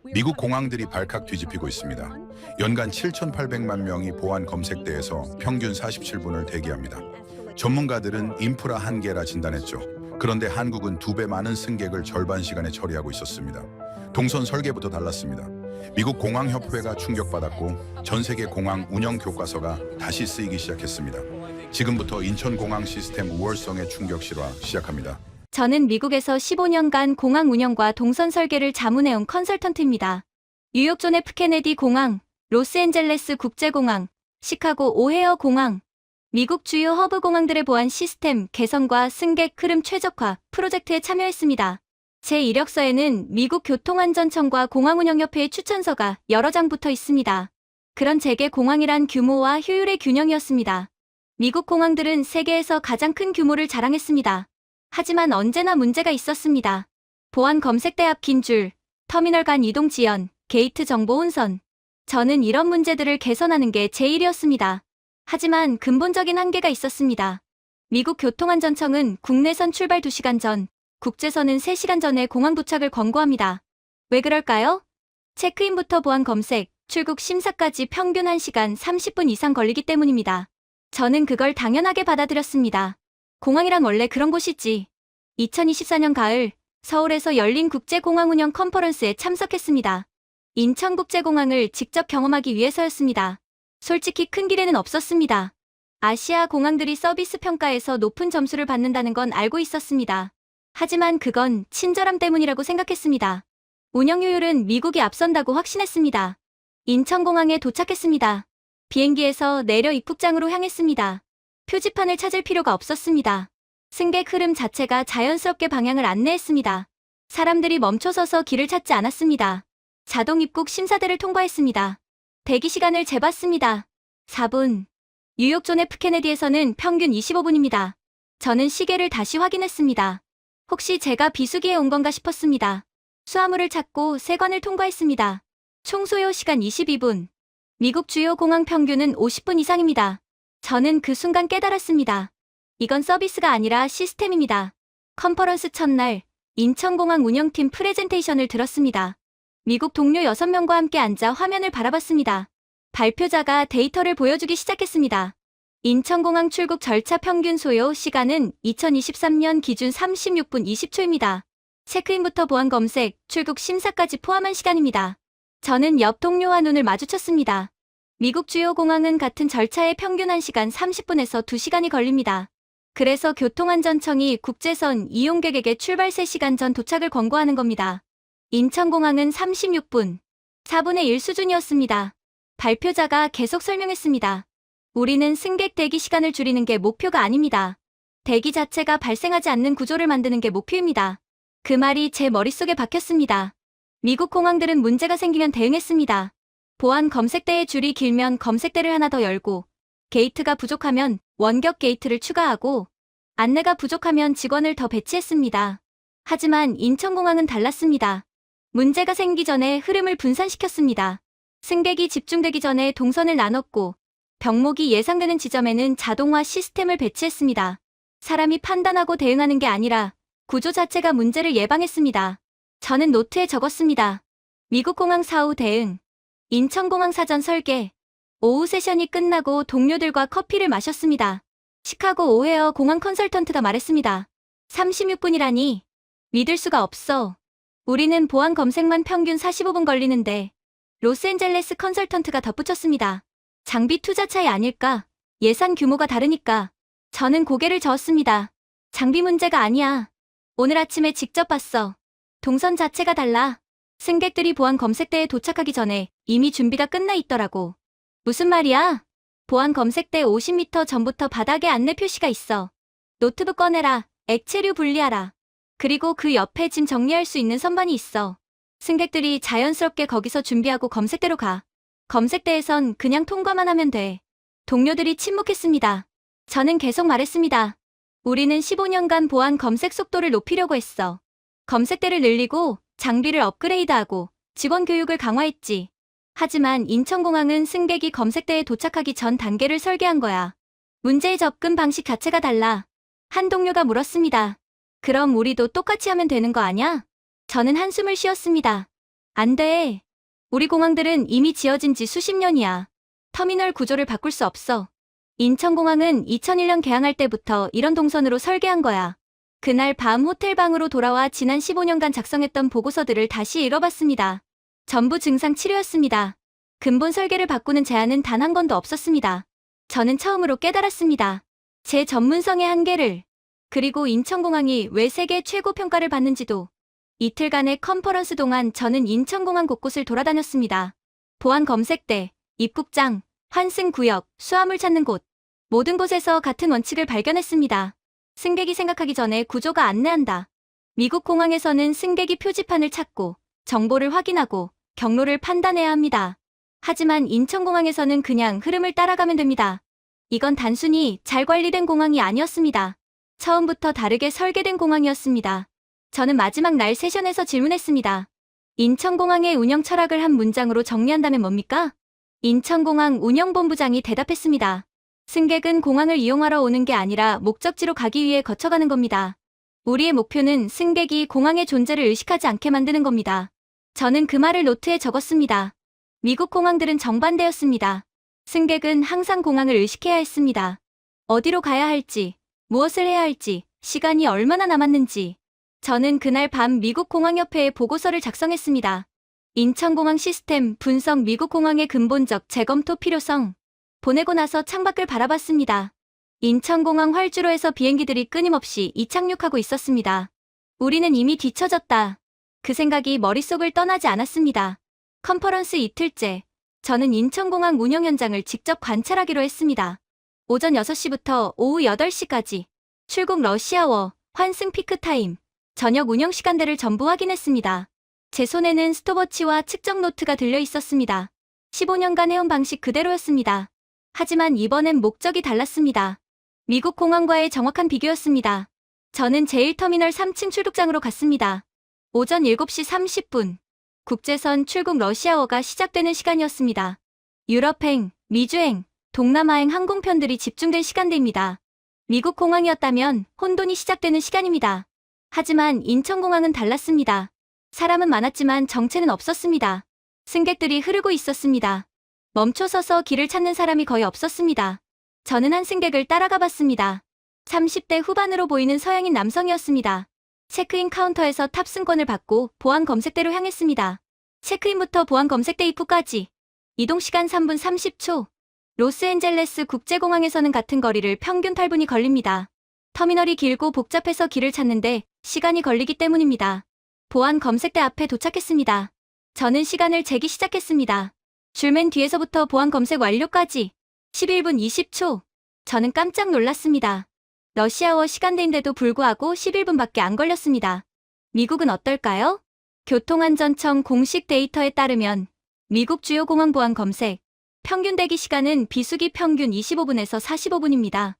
미국 공항들이 발칵 뒤집히고 있습니다. 연간 7,800만 명이 보안 검색대에서 평균 47분을 대기합니다. 전문가들은 인프라 한계라 진단했죠. 그런데 한국은 2배 많은 승객을 절반 시간에 처리하고 있었습니다. 동선 설계부터 달랐습니다. 미국 공항협회가 충격받았고 전 세계 공항 운영 교과서가 다시 쓰이기 시작했습니다. 지금부터 인천공항 시스템 우월성의 충격 실화 시작합니다. 저는 미국에서 15년간 공항 운영과 동선 설계를 자문해온 컨설턴트입니다. 뉴욕 존 F 케네디 공항, 로스앤젤레스 국제공항, 시카고 오헤어 공항, 미국 주요 허브 공항들의 보안 시스템 개선과 승객 흐름 최적화 프로젝트에 참여했습니다. 제 이력서에는 미국 교통안전청과 공항운영협회의 추천서가 여러 장 붙어 있습니다. 그런 제게 공항이란 규모와 효율의 균형이었습니다. 미국 공항들은 세계에서 가장 큰 규모를 자랑했습니다. 하지만 언제나 문제가 있었습니다. 보안 검색대 앞 긴 줄, 터미널 간 이동 지연, 게이트 정보 혼선. 저는 이런 문제들을 개선하는 게 제 일이었습니다. 하지만 근본적인 한계가 있었습니다. 미국 교통안전청은 국내선 출발 2시간 전, 국제선은 3시간 전에 공항 도착을 권고합니다. 왜 그럴까요? 체크인부터 보안 검색, 출국 심사까지 평균 1시간 30분 이상 걸리기 때문입니다. 저는 그걸 당연하게 받아들였습니다. 공항이란 원래 그런 곳이지. 2024년 가을, 서울에서 열린 국제공항운영 컨퍼런스에 참석했습니다. 인천국제공항을 직접 경험하기 위해서였습니다. 솔직히 큰 기대는 없었습니다. 아시아 공항들이 서비스 평가에서 높은 점수를 받는다는 건 알고 있었습니다. 하지만 그건 친절함 때문이라고 생각했습니다. 운영 효율은 미국이 앞선다고 확신했습니다. 인천공항에 도착했습니다. 비행기에서 내려 입국장으로 향했습니다. 표지판을 찾을 필요가 없었습니다. 승객 흐름 자체가 자연스럽게 방향을 안내했습니다. 사람들이 멈춰서서 길을 찾지 않았습니다. 자동 입국 심사대를 통과했습니다. 대기 시간을 재봤습니다. 4분. 뉴욕 존 F 케네디에서는 평균 25분입니다. 저는 시계를 다시 확인했습니다. 혹시 제가 비수기에 온 건가 싶었습니다. 수화물을 찾고 세관을 통과했습니다. 총 소요 시간 22분. 미국 주요 공항 평균은 50분 이상입니다. 저는 그 순간 깨달았습니다. 이건 서비스가 아니라 시스템입니다. 컨퍼런스 첫날, 인천공항 운영팀 프레젠테이션을 들었습니다. 미국 동료 6명과 함께 앉아 화면을 바라봤습니다. 발표자가 데이터를 보여주기 시작했습니다. 인천공항 출국 절차 평균 소요 시간은 2023년 기준 36분 20초입니다. 체크인부터 보안 검색, 출국 심사까지 포함한 시간입니다. 저는 옆 동료와 눈을 마주쳤습니다. 미국 주요 공항은 같은 절차에 평균 1시간 30분에서 2시간이 걸립니다. 그래서 교통안전청이 국제선 이용객에게 출발 3시간 전 도착을 권고하는 겁니다. 인천공항은 36분, 4분의 1 수준이었습니다. 발표자가 계속 설명했습니다. 우리는 승객 대기 시간을 줄이는 게 목표가 아닙니다. 대기 자체가 발생하지 않는 구조를 만드는 게 목표입니다. 그 말이 제 머릿속에 박혔습니다. 미국 공항들은 문제가 생기면 대응했습니다. 보안 검색대의 줄이 길면 검색대를 하나 더 열고, 게이트가 부족하면 원격 게이트를 추가하고, 안내가 부족하면 직원을 더 배치했습니다. 하지만 인천공항은 달랐습니다. 문제가 생기기 전에 흐름을 분산시켰습니다. 승객이 집중되기 전에 동선을 나눴고, 병목이 예상되는 지점에는 자동화 시스템을 배치했습니다. 사람이 판단하고 대응하는 게 아니라 구조 자체가 문제를 예방했습니다. 저는 노트에 적었습니다. 미국 공항 사후 대응, 인천공항 사전 설계. 오후 세션이 끝나고 동료들과 커피를 마셨습니다. 시카고 오헤어 공항 컨설턴트가 말했습니다. 36분이라니. 믿을 수가 없어. 우리는 보안 검색만 평균 45분 걸리는데. 로스앤젤레스 컨설턴트가 덧붙였습니다. 장비 투자 차이 아닐까? 예산 규모가 다르니까. 저는 고개를 저었습니다. 장비 문제가 아니야. 오늘 아침에 직접 봤어. 동선 자체가 달라. 승객들이 보안 검색대에 도착하기 전에 이미 준비가 끝나 있더라고. 무슨 말이야? 보안 검색대 50m 전부터 바닥에 안내 표시가 있어. 노트북 꺼내라. 액체류 분리하라. 그리고 그 옆에 짐 정리할 수 있는 선반이 있어. 승객들이 자연스럽게 거기서 준비하고 검색대로 가. 검색대에선 그냥 통과만 하면 돼. 동료들이 침묵했습니다. 저는 계속 말했습니다. 우리는 15년간 보안 검색 속도를 높이려고 했어. 검색대를 늘리고 장비를 업그레이드하고 직원 교육을 강화했지. 하지만 인천공항은 승객이 검색대에 도착하기 전 단계를 설계한 거야. 문제의 접근 방식 자체가 달라. 한 동료가 물었습니다. 그럼 우리도 똑같이 하면 되는 거 아냐? 저는 한숨을 쉬었습니다. 안 돼. 우리 공항들은 이미 지어진 지 수십 년이야. 터미널 구조를 바꿀 수 없어. 인천공항은 2001년 개항할 때부터 이런 동선으로 설계한 거야. 그날 밤 호텔 방으로 돌아와 지난 15년간 작성했던 보고서들을 다시 읽어봤습니다. 전부 증상 치료였습니다. 근본 설계를 바꾸는 제안은 단 한 건도 없었습니다. 저는 처음으로 깨달았습니다. 제 전문성의 한계를. 그리고 인천공항이 왜 세계 최고 평가를 받는지도. 이틀간의 컨퍼런스 동안 저는 인천공항 곳곳을 돌아다녔습니다. 보안 검색대, 입국장, 환승구역, 수화물 찾는 곳. 모든 곳에서 같은 원칙을 발견했습니다. 승객이 생각하기 전에 구조가 안내한다. 미국 공항에서는 승객이 표지판을 찾고 정보를 확인하고 경로를 판단해야 합니다. 하지만 인천공항에서는 그냥 흐름을 따라가면 됩니다. 이건 단순히 잘 관리된 공항이 아니었습니다. 처음부터 다르게 설계된 공항이었습니다. 저는 마지막 날 세션에서 질문했습니다. 인천공항의 운영 철학을 한 문장으로 정리한다면 뭡니까? 인천공항 운영본부장이 대답했습니다. 승객은 공항을 이용하러 오는 게 아니라 목적지로 가기 위해 거쳐가는 겁니다. 우리의 목표는 승객이 공항의 존재를 의식하지 않게 만드는 겁니다. 저는 그 말을 노트에 적었습니다. 미국 공항들은 정반대였습니다. 승객은 항상 공항을 의식해야 했습니다. 어디로 가야 할지, 무엇을 해야 할지, 시간이 얼마나 남았는지. 저는 그날 밤 미국 공항협회에 보고서를 작성했습니다. 인천공항 시스템 분석 미국 공항의 근본적 재검토 필요성. 보내고 나서 창밖을 바라봤습니다. 인천공항 활주로에서 비행기들이 끊임없이 이착륙하고 있었습니다. 우리는 이미 뒤처졌다. 그 생각이 머릿속을 떠나지 않았습니다. 컨퍼런스 이틀째, 저는 인천공항 운영 현장을 직접 관찰하기로 했습니다. 오전 6시부터 오후 8시까지, 출국 러시아워, 환승 피크타임, 저녁 운영 시간대를 전부 확인했습니다. 제 손에는 스톱워치와 측정 노트가 들려 있었습니다. 15년간 해온 방식 그대로였습니다. 하지만 이번엔 목적이 달랐습니다. 미국 공항과의 정확한 비교였습니다. 저는 제1터미널 3층 출국장으로 갔습니다. 오전 7시 30분. 국제선 출국 러시아워가 시작되는 시간이었습니다. 유럽행, 미주행, 동남아행 항공편들이 집중된 시간대입니다. 미국 공항이었다면 혼돈이 시작되는 시간입니다. 하지만 인천공항은 달랐습니다. 사람은 많았지만 정체는 없었습니다. 승객들이 흐르고 있었습니다. 멈춰서서 길을 찾는 사람이 거의 없었습니다. 저는 한 승객을 따라가 봤습니다. 30대 후반으로 보이는 서양인 남성이었습니다. 체크인 카운터에서 탑승권을 받고 보안 검색대로 향했습니다. 체크인부터 보안 검색대 입구까지 이동시간 3분 30초. 로스앤젤레스 국제공항에서는 같은 거리를 평균 8분이 걸립니다. 터미널이 길고 복잡해서 길을 찾는데 시간이 걸리기 때문입니다. 보안 검색대 앞에 도착했습니다. 저는 시간을 재기 시작했습니다. 줄 맨 뒤에서부터 보안 검색 완료까지 11분 20초. 저는 깜짝 놀랐습니다. 러시아워 시간대인데도 불구하고 11분밖에 안 걸렸습니다. 미국은 어떨까요? 교통안전청 공식 데이터에 따르면 미국 주요 공항 보안 검색 평균 대기 시간은 비수기 평균 25분에서 45분입니다.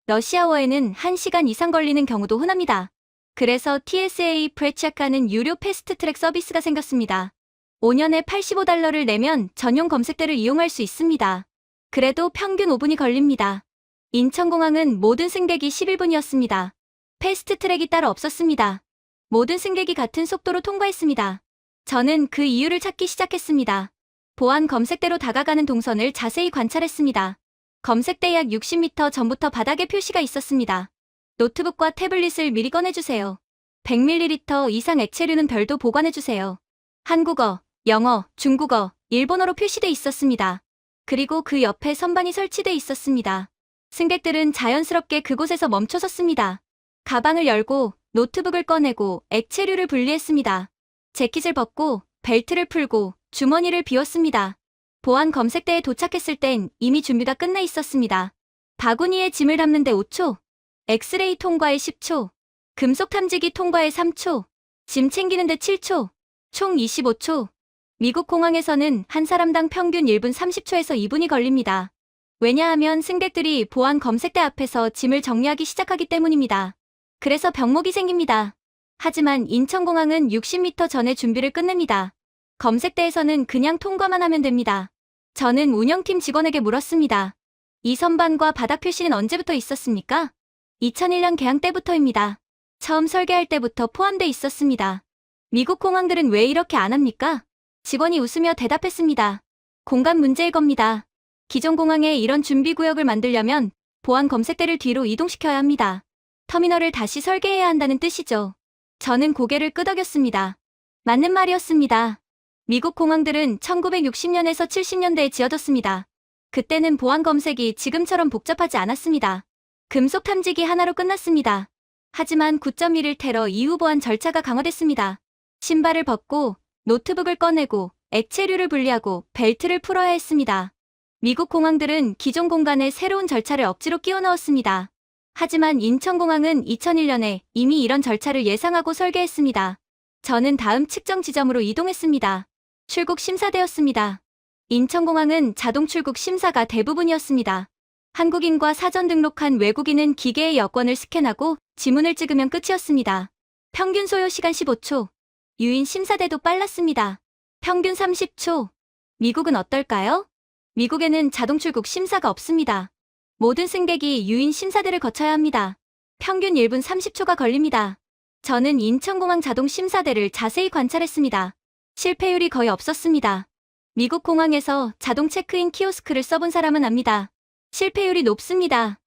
러시아워에는 1시간 이상 걸리는 경우도 흔합니다. 그래서 TSA 프레체크하는 유료 패스트트랙 서비스가 생겼습니다. 5년에 $85를 내면 전용 검색대를 이용할 수 있습니다. 그래도 평균 5분이 걸립니다. 인천공항은 모든 승객이 11분이었습니다. 패스트트랙이 따로 없었습니다. 모든 승객이 같은 속도로 통과했습니다. 저는 그 이유를 찾기 시작했습니다. 보안 검색대로 다가가는 동선을 자세히 관찰했습니다. 검색대 약 60m 전부터 바닥에 표시가 있었습니다. 노트북과 태블릿을 미리 꺼내주세요. 100ml 이상 액체류는 별도 보관해주세요. 한국어, 영어, 중국어, 일본어로 표시돼 있었습니다. 그리고 그 옆에 선반이 설치돼 있었습니다. 승객들은 자연스럽게 그곳에서 멈춰섰습니다. 가방을 열고 노트북을 꺼내고 액체류를 분리했습니다. 재킷을 벗고 벨트를 풀고 주머니를 비웠습니다. 보안 검색대에 도착했을 땐 이미 준비가 끝나 있었습니다. 바구니에 짐을 담는데 5초, 엑스레이 통과에 10초, 금속 탐지기 통과에 3초, 짐 챙기는데 7초, 총 25초. 미국 공항에서는 한 사람당 평균 1분 30초에서 2분이 걸립니다. 왜냐하면 승객들이 보안 검색대 앞에서 짐을 정리하기 시작하기 때문입니다. 그래서 병목이 생깁니다. 하지만 인천공항은 60m 전에 준비를 끝냅니다. 검색대에서는 그냥 통과만 하면 됩니다. 저는 운영팀 직원에게 물었습니다. 이 선반과 바닥 표시는 언제부터 있었습니까? 2001년 개항 때부터입니다. 처음 설계할 때부터 포함돼 있었습니다. 미국 공항들은 왜 이렇게 안 합니까? 직원이 웃으며 대답했습니다. 공간 문제일 겁니다. 기존 공항에 이런 준비구역을 만들려면 보안 검색대를 뒤로 이동시켜야 합니다. 터미널을 다시 설계해야 한다는 뜻이죠. 저는 고개를 끄덕였습니다. 맞는 말이었습니다. 미국 공항들은 1960년에서 70년대에 지어졌습니다. 그때는 보안 검색이 지금처럼 복잡하지 않았습니다. 금속 탐지기 하나로 끝났습니다. 하지만 9.11 테러 이후 보안 절차가 강화됐습니다. 신발을 벗고 노트북을 꺼내고 액체류를 분리하고 벨트를 풀어야 했습니다. 미국 공항들은 기존 공간에 새로운 절차를 억지로 끼워 넣었습니다. 하지만 인천공항은 2001년에 이미 이런 절차를 예상하고 설계했습니다. 저는 다음 측정 지점으로 이동했습니다. 출국 심사대였습니다. 인천공항은 자동 출국 심사가 대부분이었습니다. 한국인과 사전 등록한 외국인은 기계의 여권을 스캔하고 지문을 찍으면 끝이었습니다. 평균 소요 시간 15초. 유인 심사대도 빨랐습니다. 평균 30초. 미국은 어떨까요? 미국에는 자동 출국 심사가 없습니다. 모든 승객이 유인 심사대를 거쳐야 합니다. 평균 1분 30초가 걸립니다. 저는 인천공항 자동 심사대를 자세히 관찰했습니다. 실패율이 거의 없었습니다. 미국 공항에서 자동 체크인 키오스크를 써본 사람은 압니다. 실패율이 높습니다.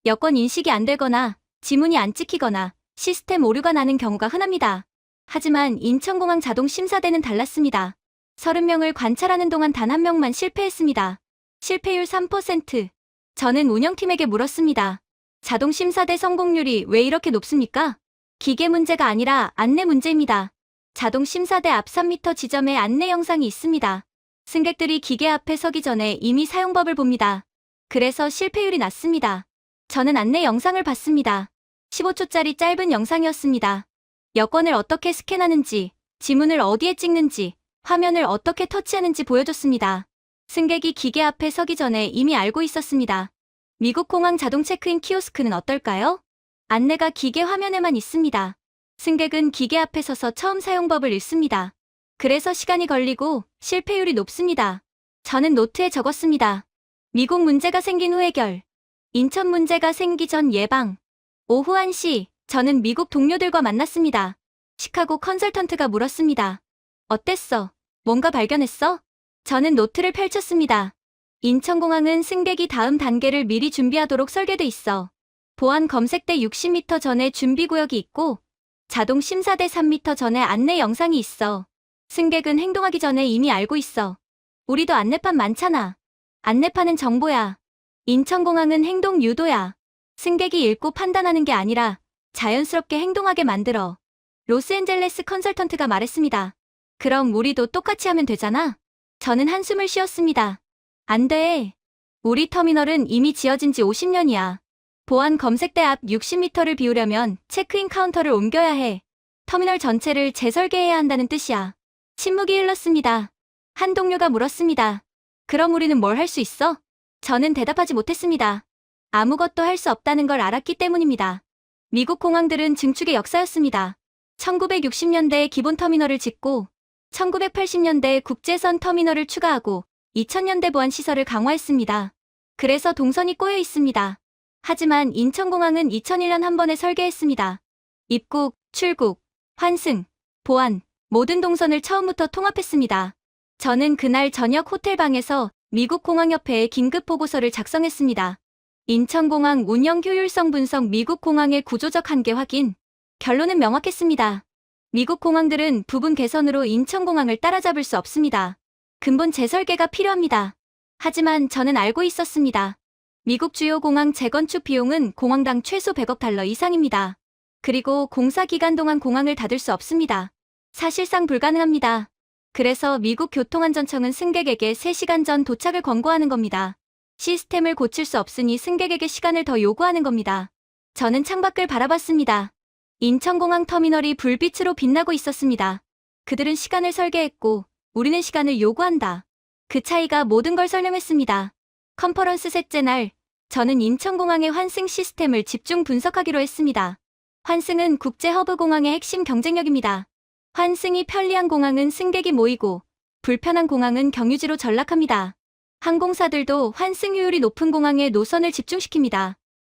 여권 인식이 안 되거나 지문이 안 찍히거나 시스템 오류가 나는 경우가 흔합니다. 하지만 인천공항 자동 심사대는 달랐습니다. 30명을 관찰하는 동안 단 한 명만 실패했습니다. 실패율 3%. 저는 운영팀에게 물었습니다. 자동 심사대 성공률이 왜 이렇게 높습니까? 기계 문제가 아니라 안내 문제입니다. 자동 심사대 앞 3m 지점에 안내 영상이 있습니다. 승객들이 기계 앞에 서기 전에 이미 사용법을 봅니다. 그래서 실패율이 낮습니다. 저는 안내 영상을 봤습니다. 15초짜리 짧은 영상이었습니다. 여권을 어떻게 스캔하는지, 지문을 어디에 찍는지, 화면을 어떻게 터치하는지 보여줬습니다. 승객이 기계 앞에 서기 전에 이미 알고 있었습니다. 미국 공항 자동 체크인 키오스크는 어떨까요? 안내가 기계 화면에만 있습니다. 승객은 기계 앞에 서서 처음 사용법을 읽습니다. 그래서 시간이 걸리고 실패율이 높습니다. 저는 노트에 적었습니다. 미국 문제가 생긴 후 해결. 인천 문제가 생기 전 예방. 오후 1시, 저는 미국 동료들과 만났습니다. 시카고 컨설턴트가 물었습니다. 어땠어? 뭔가 발견했어? 저는 노트를 펼쳤습니다. 인천공항은 승객이 다음 단계를 미리 준비하도록 설계돼 있어. 보안 검색대 60m 전에 준비구역이 있고 자동 심사대 3m 전에 안내 영상이 있어. 승객은 행동하기 전에 이미 알고 있어. 우리도 안내판 많잖아. 안내판은 정보야. 인천공항은 행동 유도야. 승객이 읽고 판단하는 게 아니라 자연스럽게 행동하게 만들어. 로스앤젤레스 컨설턴트가 말했습니다. 그럼 우리도 똑같이 하면 되잖아? 저는 한숨을 쉬었습니다. 안 돼. 우리 터미널은 이미 지어진 지 50년이야. 보안 검색대 앞 60m를 비우려면 체크인 카운터를 옮겨야 해. 터미널 전체를 재설계해야 한다는 뜻이야. 침묵이 흘렀습니다. 한 동료가 물었습니다. 그럼 우리는 뭘 할 수 있어? 저는 대답하지 못했습니다. 아무것도 할 수 없다는 걸 알았기 때문입니다. 미국 공항들은 증축의 역사였습니다. 1960년대에 기본 터미널을 짓고 1980년대에 국제선 터미널을 추가하고 2000년대 보안 시설을 강화했습니다. 그래서 동선이 꼬여 있습니다. 하지만 인천공항은 2001년 한 번에 설계했습니다. 입국, 출국, 환승, 보안, 모든 동선을 처음부터 통합했습니다. 저는 그날 저녁 호텔방에서 미국 공항협회에 긴급 보고서를 작성했습니다. 인천공항 운영 효율성 분석 미국 공항의 구조적 한계 확인. 결론은 명확했습니다. 미국 공항들은 부분 개선으로 인천공항을 따라잡을 수 없습니다. 근본 재설계가 필요합니다. 하지만 저는 알고 있었습니다. 미국 주요 공항 재건축 비용은 공항당 최소 100억 달러 이상입니다. 그리고 공사 기간 동안 공항을 닫을 수 없습니다. 사실상 불가능합니다. 그래서 미국 교통안전청은 승객에게 3시간 전 도착을 권고하는 겁니다. 시스템을 고칠 수 없으니 승객에게 시간을 더 요구하는 겁니다. 저는 창밖을 바라봤습니다. 인천공항 터미널이 불빛으로 빛나고 있었습니다. 그들은 시간을 설계했고 우리는 시간을 요구한다. 그 차이가 모든 걸 설명했습니다. 컨퍼런스 셋째 날, 저는 인천공항의 환승 시스템을 집중 분석하기로 했습니다. 환승은 국제 허브 공항의 핵심 경쟁력입니다. 환승이 편리한 공항은 승객이 모이고 불편한 공항은 경유지로 전락합니다. 항공사들도 환승 효율이 높은 공항에 노선을 집중시킵니다.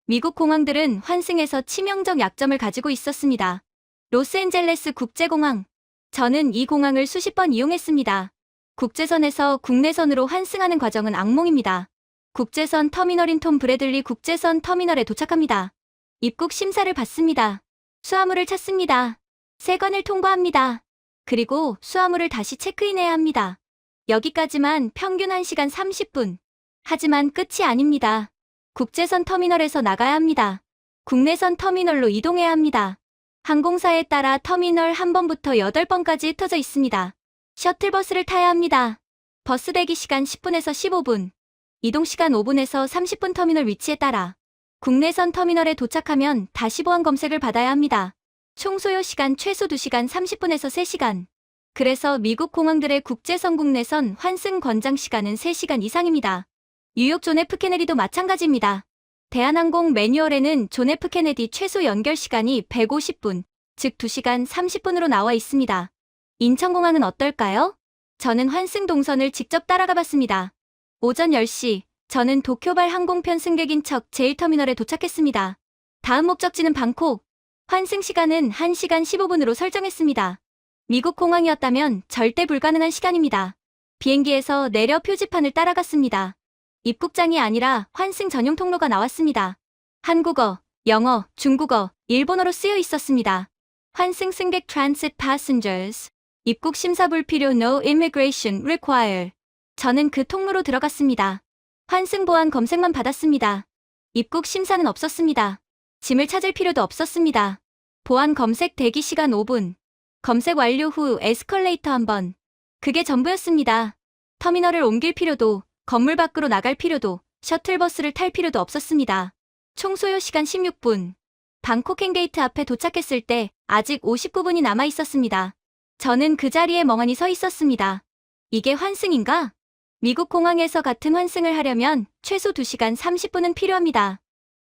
미국 공항들은 환승에서 치명적 약점을 가지고 있었습니다. 로스앤젤레스 국제공항. 저는 이 공항을 수십 번 이용했습니다. 국제선에서 국내선으로 환승하는 과정은 악몽입니다. 국제선 터미널인 톰 브래들리 국제선 터미널에 도착합니다. 입국 심사를 받습니다. 수화물을 찾습니다. 세관을 통과합니다. 그리고 수화물을 다시 체크인해야 합니다. 여기까지만 평균 1시간 30분. 하지만 끝이 아닙니다. 국제선 터미널에서 나가야 합니다. 국내선 터미널로 이동해야 합니다. 항공사에 따라 터미널 1번부터 8번까지 흩어져 있습니다. 셔틀버스를 타야 합니다. 버스 대기 시간 10분에서 15분, 이동 시간 5분에서 30분 터미널 위치에 따라 국내선 터미널에 도착하면 다시 보안 검색을 받아야 합니다. 총 소요 시간 최소 2시간 30분에서 3시간. 그래서 미국 공항들의 국제선 국내선 환승 권장 시간은 3시간 이상입니다. 뉴욕 존 F 케네디도 마찬가지입니다. 대한항공 매뉴얼에는 존 F 케네디 최소 연결 시간이 150분, 즉 2시간 30분으로 나와 있습니다. 인천공항은 어떨까요? 저는 환승 동선을 직접 따라가 봤습니다. 오전 10시, 저는 도쿄발 항공편 승객인 척 제1터미널에 도착했습니다. 다음 목적지는 방콕. 환승 시간은 1시간 15분으로 설정했습니다. 미국 공항이었다면 절대 불가능한 시간입니다. 비행기에서 내려 표지판을 따라갔습니다. 입국장이 아니라 환승 전용 통로가 나왔습니다. 한국어, 영어, 중국어, 일본어로 쓰여 있었습니다. 환승 승객 Transit Passengers. 입국 심사 불필요 No Immigration Require. 저는 그 통로로 들어갔습니다. 환승 보안 검색만 받았습니다. 입국 심사는 없었습니다. 짐을 찾을 필요도 없었습니다. 보안 검색 대기 시간 5분. 검색 완료 후 에스컬레이터 1번. 그게 전부였습니다. 터미널을 옮길 필요도, 건물 밖으로 나갈 필요도, 셔틀버스를 탈 필요도 없었습니다. 총 소요 시간 16분. 방콕 행게이트 앞에 도착했을 때 아직 59분이 남아 있었습니다. 저는 그 자리에 멍하니 서 있었습니다. 이게 환승인가? 미국 공항에서 같은 환승을 하려면 최소 2시간 30분은 필요합니다.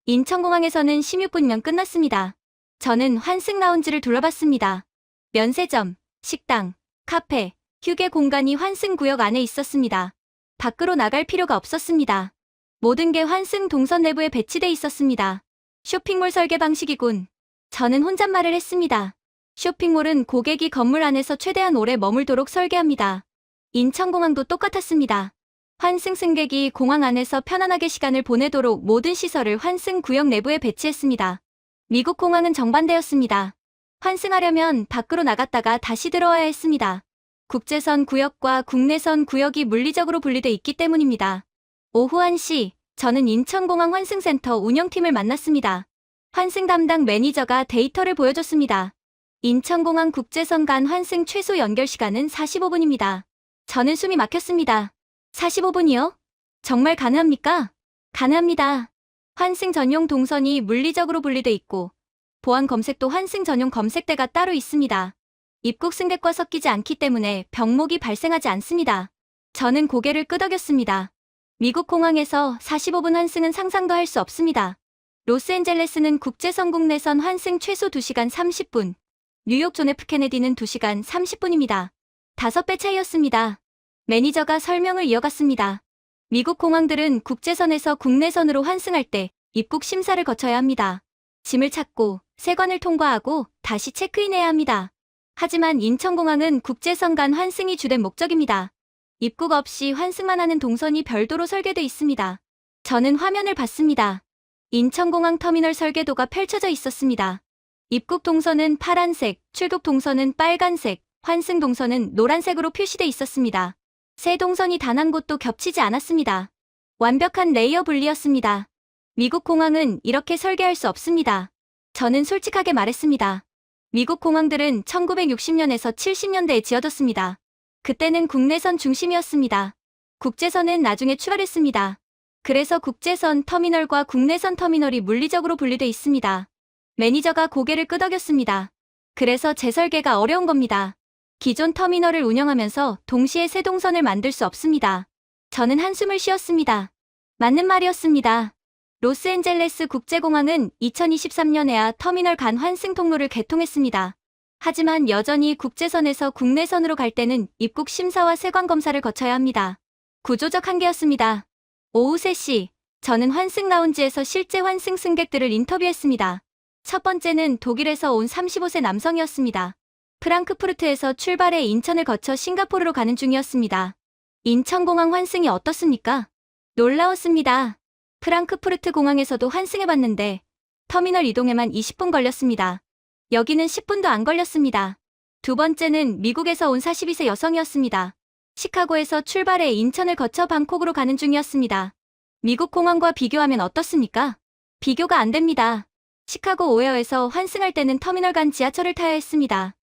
인천공항에서는 16분이면 끝났습니다. 저는 환승 라운지를 둘러봤습니다. 면세점, 식당, 카페, 휴게 공간이 환승 구역 안에 있었습니다. 밖으로 나갈 필요가 없었습니다. 모든 게 환승 동선 내부에 배치돼 있었습니다. 쇼핑몰 설계 방식이군. 저는 혼잣말을 했습니다. 쇼핑몰은 고객이 건물 안에서 최대한 오래 머물도록 설계합니다. 인천공항도 똑같았습니다. 환승 승객이 공항 안에서 편안하게 시간을 보내도록 모든 시설을 환승 구역 내부에 배치했습니다. 미국 공항은 정반대였습니다. 환승하려면 밖으로 나갔다가 다시 들어와야 했습니다. 국제선 구역과 국내선 구역이 물리적으로 분리돼 있기 때문입니다. 오후 1시, 저는 인천공항 환승센터 운영팀을 만났습니다. 환승 담당 매니저가 데이터를 보여줬습니다. 인천공항 국제선 간 환승 최소 연결 시간은 45분입니다. 저는 숨이 막혔습니다. 45분이요? 정말 가능합니까? 가능합니다. 환승 전용 동선이 물리적으로 분리돼 있고 보안 검색도 환승 전용 검색대가 따로 있습니다. 입국 승객과 섞이지 않기 때문에 병목이 발생하지 않습니다. 저는 고개를 끄덕였습니다. 미국 공항에서 45분 환승은 상상도 할 수 없습니다. 로스앤젤레스는 국제선 국내선 환승 최소 2시간 30분, 뉴욕 존 F 케네디는 2시간 30분입니다. 5배 차이였습니다. 매니저가 설명을 이어갔습니다. 미국 공항들은 국제선에서 국내선으로 환승할 때 입국 심사를 거쳐야 합니다. 짐을 찾고 세관을 통과하고 다시 체크인해야 합니다. 하지만 인천공항은 국제선 간 환승이 주된 목적입니다. 입국 없이 환승만 하는 동선이 별도로 설계돼 있습니다. 저는 화면을 봤습니다. 인천공항 터미널 설계도가 펼쳐져 있었습니다. 입국 동선은 파란색, 출국 동선은 빨간색, 환승 동선은 노란색으로 표시돼 있었습니다. 세 동선이 단 한 곳도 겹치지 않았습니다. 완벽한 레이어 분리였습니다. 미국 공항은 이렇게 설계할 수 없습니다. 저는 솔직하게 말했습니다. 미국 공항들은 1960년에서 70년대에 지어졌습니다. 그때는 국내선 중심이었습니다. 국제선은 나중에 추가됐습니다. 그래서 국제선 터미널과 국내선 터미널이 물리적으로 분리돼 있습니다. 매니저가 고개를 끄덕였습니다. 그래서 재설계가 어려운 겁니다. 기존 터미널을 운영하면서 동시에 세 동선을 만들 수 없습니다. 저는 한숨을 쉬었습니다. 맞는 말이었습니다. 로스앤젤레스 국제공항은 2023년에야 터미널 간 환승 통로를 개통했습니다. 하지만 여전히 국제선에서 국내선으로 갈 때는 입국 심사와 세관 검사를 거쳐야 합니다. 구조적 한계였습니다. 오후 3시, 저는 환승 라운지에서 실제 환승 승객들을 인터뷰했습니다. 첫 번째는 독일에서 온 35세 남성이었습니다. 프랑크푸르트에서 출발해 인천을 거쳐 싱가포르로 가는 중이었습니다. 인천공항 환승이 어떻습니까? 놀라웠습니다. 프랑크푸르트 공항에서도 환승해봤는데 터미널 이동에만 20분 걸렸습니다. 여기는 10분도 안 걸렸습니다. 두 번째는 미국에서 온 42세 여성이었습니다. 시카고에서 출발해 인천을 거쳐 방콕으로 가는 중이었습니다. 미국 공항과 비교하면 어떻습니까? 비교가 안 됩니다. 시카고 오헤어에서 환승할 때는 터미널 간 지하철을 타야 했습니다.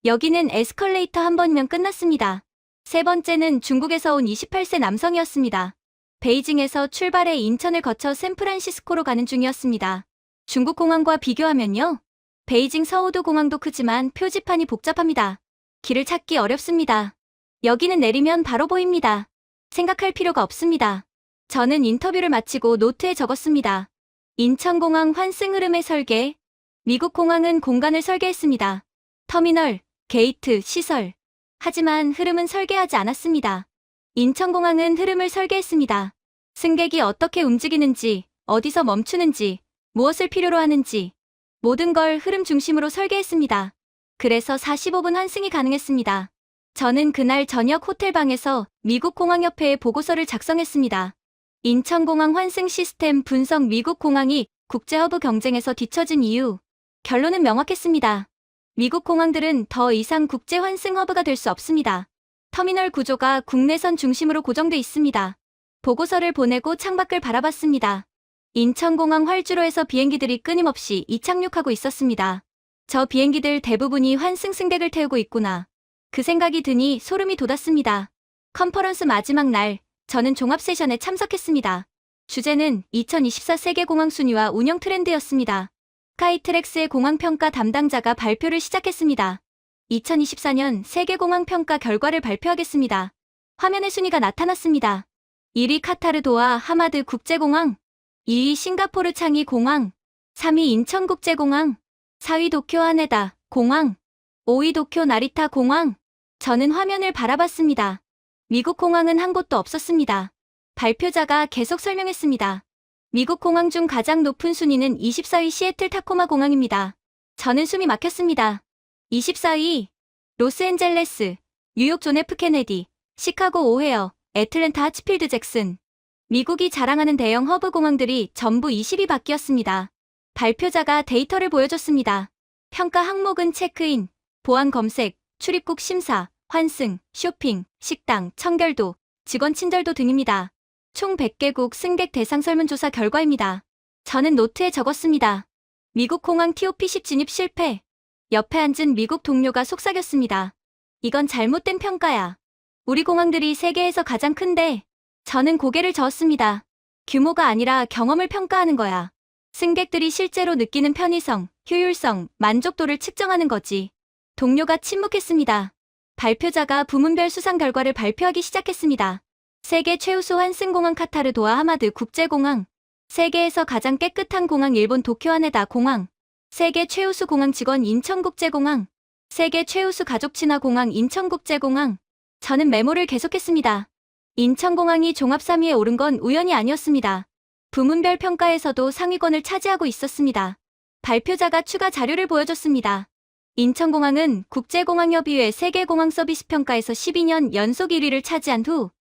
여기는 에스컬레이터 한 번이면 끝났습니다. 세 번째는 중국에서 온 28세 남성이었습니다. 베이징에서 출발해 인천을 거쳐 샌프란시스코로 가는 중이었습니다. 중국 공항과 비교하면요. 베이징 서우도 공항도 크지만 표지판이 복잡합니다. 길을 찾기 어렵습니다. 여기는 내리면 바로 보입니다. 생각할 필요가 없습니다. 저는 인터뷰를 마치고 노트에 적었습니다. 인천공항 환승 흐름의 설계. 미국 공항은 공간을 설계했습니다. 터미널, 게이트, 시설. 하지만 흐름은 설계하지 않았습니다. 인천공항은 흐름을 설계했습니다. 승객이 어떻게 움직이는지, 어디서 멈추는지, 무엇을 필요로 하는지 모든 걸 흐름 중심으로 설계했습니다. 그래서 45분 환승이 가능했습니다. 저는 그날 저녁 호텔방에서 미국 공항협회에 보고서를 작성했습니다. 인천공항 환승 시스템 분석. 미국 공항이 국제허브 경쟁에서 뒤처진 이유. 결론은 명확했습니다. 미국 공항들은 더 이상 국제 환승 허브가 될 수 없습니다. 터미널 구조가 국내선 중심으로 고정돼 있습니다. 보고서를 보내고 창밖을 바라봤습니다. 인천공항 활주로에서 비행기들이 끊임없이 이착륙하고 있었습니다. 저 비행기들 대부분이 환승 승객을 태우고 있구나. 그 생각이 드니 소름이 돋았습니다. 컨퍼런스 마지막 날, 저는 종합 세션에 참석했습니다. 주제는 2024 세계 공항 순위와 운영 트렌드였습니다. 스카이트랙스의 공항평가 담당자가 발표를 시작했습니다. 2024년 세계공항평가 결과를 발표하겠습니다. 화면에 순위가 나타났습니다. 1위 카타르 도하 하마드 국제공항, 2위 싱가포르 창이 공항, 3위 인천국제공항, 4위 도쿄 하네다 공항, 5위 도쿄 나리타 공항. 저는 화면을 바라봤습니다. 미국 공항은 한 곳도 없었습니다. 발표자가 계속 설명했습니다. 미국 공항 중 가장 높은 순위는 24위 시애틀 타코마 공항입니다. 저는 숨이 막혔습니다. 24위 로스앤젤레스, 뉴욕 존 F 케네디, 시카고 오헤어, 애틀랜타 하츠필드 잭슨. 미국이 자랑하는 대형 허브 공항들이 전부 20위 밖이었습니다. 발표자가 데이터를 보여줬습니다. 평가 항목은 체크인, 보안 검색, 출입국 심사, 환승, 쇼핑, 식당, 청결도, 직원 친절도 등입니다. 총 100개국 승객 대상 설문조사 결과입니다. 저는 노트에 적었습니다. 미국 공항 TOP10 진입 실패. 옆에 앉은 미국 동료가 속삭였습니다. 이건 잘못된 평가야. 우리 공항들이 세계에서 가장 큰데. 저는 고개를 저었습니다. 규모가 아니라 경험을 평가하는 거야. 승객들이 실제로 느끼는 편의성, 효율성, 만족도를 측정하는 거지. 동료가 침묵했습니다. 발표자가 부문별 수상 결과를 발표하기 시작했습니다. 세계 최우수 환승공항 카타르 도하 하마드 국제공항, 세계에서 가장 깨끗한 공항 일본 도쿄 하네다 공항, 세계 최우수 공항 직원 인천국제공항, 세계 최우수 가족 친화 공항 인천국제공항. 저는 메모를 계속했습니다. 인천공항이 종합 3위에 오른 건 우연이 아니었습니다. 부문별 평가에서도 상위권을 차지하고 있었습니다. 발표자가 추가 자료를 보여줬습니다. 인천공항은 국제공항협의회 세계공항 서비스 평가에서 12년 연속 1위를 차지한 후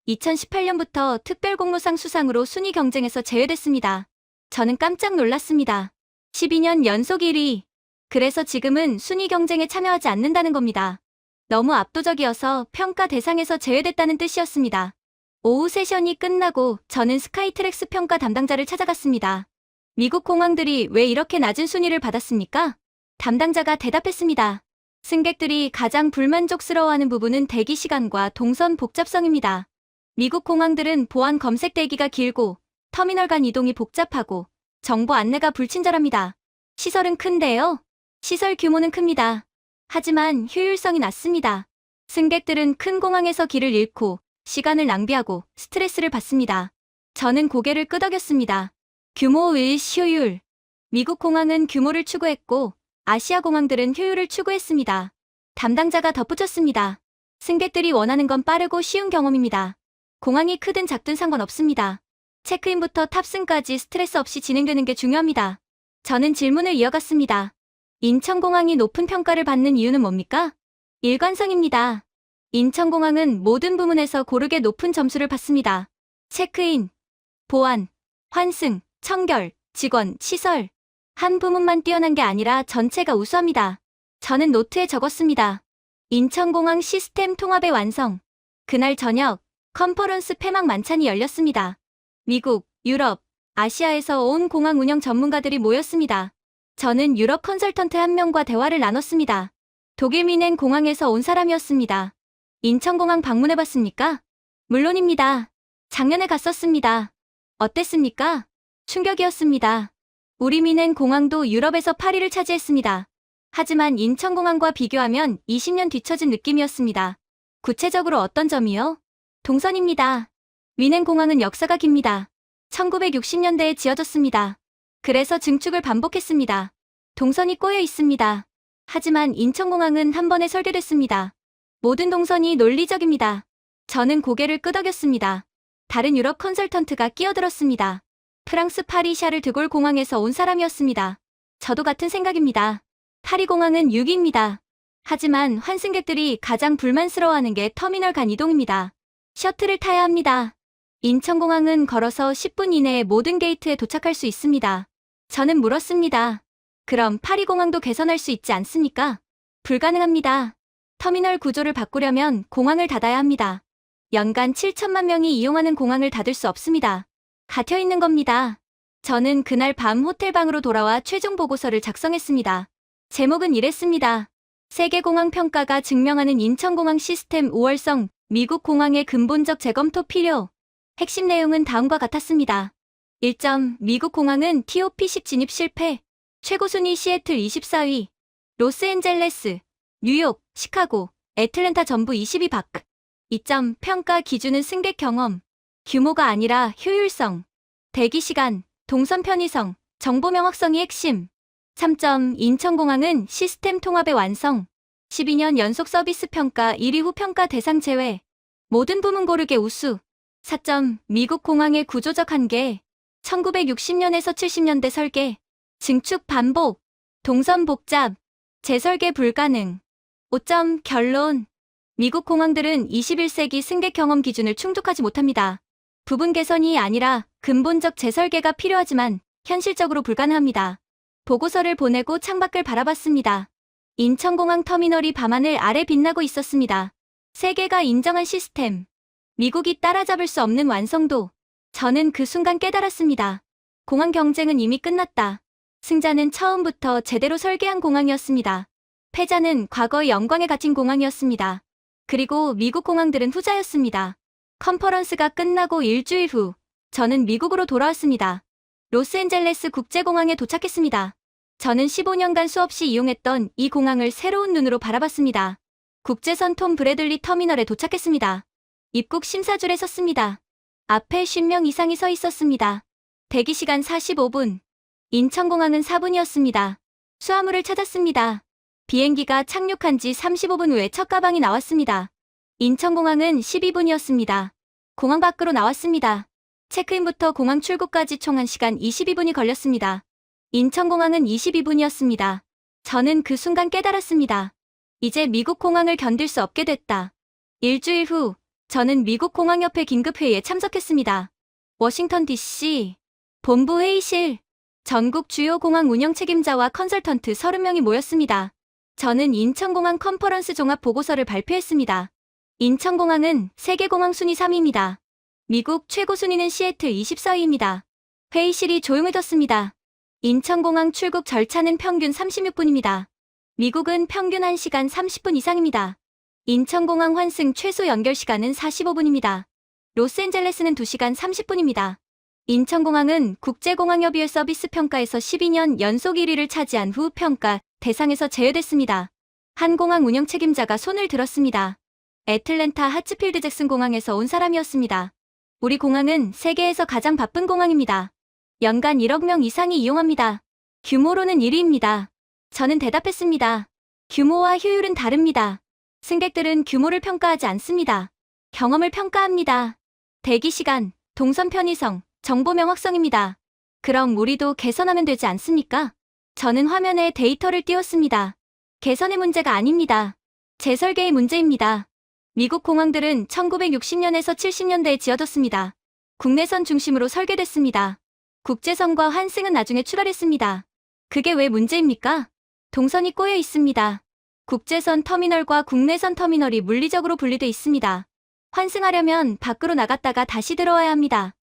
2018년부터 특별공로상 수상으로 순위 경쟁에서 제외됐습니다. 저는 깜짝 놀랐습니다. 12년 연속 1위. 그래서 지금은 순위 경쟁에 참여하지 않는다는 겁니다. 너무 압도적이어서 평가 대상에서 제외됐다는 뜻이었습니다. 오후 세션이 끝나고 저는 스카이트랙스 평가 담당자를 찾아갔습니다. 미국 공항들이 왜 이렇게 낮은 순위를 받았습니까? 담당자가 대답했습니다. 승객들이 가장 불만족스러워하는 부분은 대기 시간과 동선 복잡성입니다. 미국 공항들은 보안 검색 대기가 길고 터미널 간 이동이 복잡하고 정보 안내가 불친절합니다. 시설은 큰데요. 시설 규모는 큽니다. 하지만 효율성이 낮습니다. 승객들은 큰 공항에서 길을 잃고 시간을 낭비하고 스트레스를 받습니다. 저는 고개를 끄덕였습니다. 규모 vs 효율. 미국 공항은 규모를 추구했고 아시아 공항들은 효율을 추구했습니다. 담당자가 덧붙였습니다. 승객들이 원하는 건 빠르고 쉬운 경험입니다. 공항이 크든 작든 상관없습니다. 체크인부터 탑승까지 스트레스 없이 진행되는 게 중요합니다. 저는 질문을 이어갔습니다. 인천공항이 높은 평가를 받는 이유는 뭡니까? 일관성입니다. 인천공항은 모든 부문에서 고르게 높은 점수를 받습니다. 체크인, 보안, 환승, 청결, 직원, 시설. 한 부문만 뛰어난 게 아니라 전체가 우수합니다. 저는 노트에 적었습니다. 인천공항 시스템 통합의 완성. 그날 저녁, 컨퍼런스 폐막 만찬이 열렸습니다. 미국, 유럽, 아시아에서 온 공항 운영 전문가들이 모였습니다. 저는 유럽 컨설턴트 한 명과 대화를 나눴습니다. 독일 미넨 공항에서 온 사람이었습니다. 인천공항 방문해봤습니까? 물론입니다. 작년에 갔었습니다. 어땠습니까? 충격이었습니다. 우리 미넨 공항도 유럽에서 8위를 차지했습니다. 하지만 인천공항과 비교하면 20년 뒤처진 느낌이었습니다. 구체적으로 어떤 점이요? 동선입니다. 미넨 공항은 역사가 깁니다. 1960년대에 지어졌습니다. 그래서 증축을 반복했습니다. 동선이 꼬여 있습니다. 하지만 인천공항은 한 번에 설계됐습니다. 모든 동선이 논리적입니다. 저는 고개를 끄덕였습니다. 다른 유럽 컨설턴트가 끼어들었습니다. 프랑스 파리 샤를 드골 공항에서 온 사람이었습니다. 저도 같은 생각입니다. 파리 공항은 6위입니다. 하지만 환승객들이 가장 불만스러워하는 게 터미널 간 이동입니다. 셔틀을 타야 합니다. 인천공항은 걸어서 10분 이내에 모든 게이트에 도착할 수 있습니다. 저는 물었습니다. 그럼 파리 공항도 개선할 수 있지 않습니까? 불가능합니다. 터미널 구조를 바꾸려면 공항을 닫아야 합니다. 연간 7천만 명이 이용하는 공항을 닫을 수 없습니다. 갇혀 있는 겁니다. 저는 그날 밤 호텔방으로 돌아와 최종 보고서를 작성했습니다. 제목은 이랬습니다. 세계공항 평가가 증명하는 인천공항 시스템 우월성, 미국 공항의 근본적 재검토 필요. 핵심 내용은 다음과 같았습니다. 1점, 미국 공항은 TOP10 진입 실패. 최고 순위 시애틀 24위, 로스앤젤레스, 뉴욕, 시카고, 애틀랜타 전부 20위 밖. 2점, 평가 기준은 승객 경험, 규모가 아니라 효율성, 대기 시간, 동선 편의성, 정보 명확성이 핵심. 3점, 인천공항은 시스템 통합의 완성. 12년 연속 서비스 평가 1위 후 평가 대상 제외. 모든 부문 고르게 우수. 4점, 미국 공항의 구조적 한계. 1960년에서 70년대 설계. 증축 반복. 동선 복잡. 재설계 불가능. 5점, 결론. 미국 공항들은 21세기 승객 경험 기준을 충족하지 못합니다. 부분 개선이 아니라 근본적 재설계가 필요하지만 현실적으로 불가능합니다. 보고서를 보내고 창밖을 바라봤습니다. 인천공항 터미널이 밤하늘 아래 빛나고 있었습니다. 세계가 인정한 시스템. 미국이 따라잡을 수 없는 완성도. 저는 그 순간 깨달았습니다. 공항 경쟁은 이미 끝났다. 승자는 처음부터 제대로 설계한 공항이었습니다. 패자는 과거의 영광에 갇힌 공항이었습니다. 그리고 미국 공항들은 후자였습니다. 컨퍼런스가 끝나고 일주일 후, 저는 미국으로 돌아왔습니다. 로스앤젤레스 국제공항에 도착했습니다. 저는 15년간 수없이 이용했던 이 공항을 새로운 눈으로 바라봤습니다. 국제선 톰 브래들리 터미널에 도착했습니다. 입국 심사줄에 섰습니다. 앞에 10명 이상이 서 있었습니다. 대기시간 45분. 인천공항은 4분이었습니다. 수화물을 찾았습니다. 비행기가 착륙한 지 35분 후에 첫 가방이 나왔습니다. 인천공항은 12분이었습니다. 공항 밖으로 나왔습니다. 체크인부터 공항 출국까지 총 1시간 22분이 걸렸습니다. 인천공항은 22분이었습니다. 저는 그 순간 깨달았습니다. 이제 미국 공항을 견딜 수 없게 됐다. 일주일 후, 저는 미국 공항협회 긴급회의에 참석했습니다. 워싱턴 DC 본부 회의실. 전국 주요 공항 운영 책임자와 컨설턴트 30명이 모였습니다. 저는 인천공항 컨퍼런스 종합 보고서를 발표했습니다. 인천공항은 세계공항 순위 3위입니다. 미국 최고 순위는 시애틀 24위입니다. 회의실이 조용해졌습니다. 인천공항 출국 절차는 평균 36분입니다. 미국은 평균 1시간 30분 이상입니다. 인천공항 환승 최소 연결 시간은 45분입니다. 로스앤젤레스는 2시간 30분입니다. 인천공항은 국제공항협의회 서비스 평가에서 12년 연속 1위를 차지한 후 평가 대상에서 제외됐습니다. 한 공항 운영 책임자가 손을 들었습니다. 애틀랜타 하츠필드 잭슨 공항에서 온 사람이었습니다. 우리 공항은 세계에서 가장 바쁜 공항입니다. 연간 1억 명 이상이 이용합니다. 규모로는 1위입니다. 저는 대답했습니다. 규모와 효율은 다릅니다. 승객들은 규모를 평가하지 않습니다. 경험을 평가합니다. 대기시간, 동선 편의성, 정보 명확성입니다. 그럼 우리도 개선하면 되지 않습니까? 저는 화면에 데이터를 띄웠습니다. 개선의 문제가 아닙니다. 재설계의 문제입니다. 미국 공항들은 1960년에서 70년대에 지어졌습니다. 국내선 중심으로 설계됐습니다. 국제선과 환승은 나중에 출발했습니다. 그게 왜 문제입니까? 동선이 꼬여 있습니다. 국제선 터미널과 국내선 터미널이 물리적으로 분리돼 있습니다. 환승하려면 밖으로 나갔다가 다시 들어와야 합니다.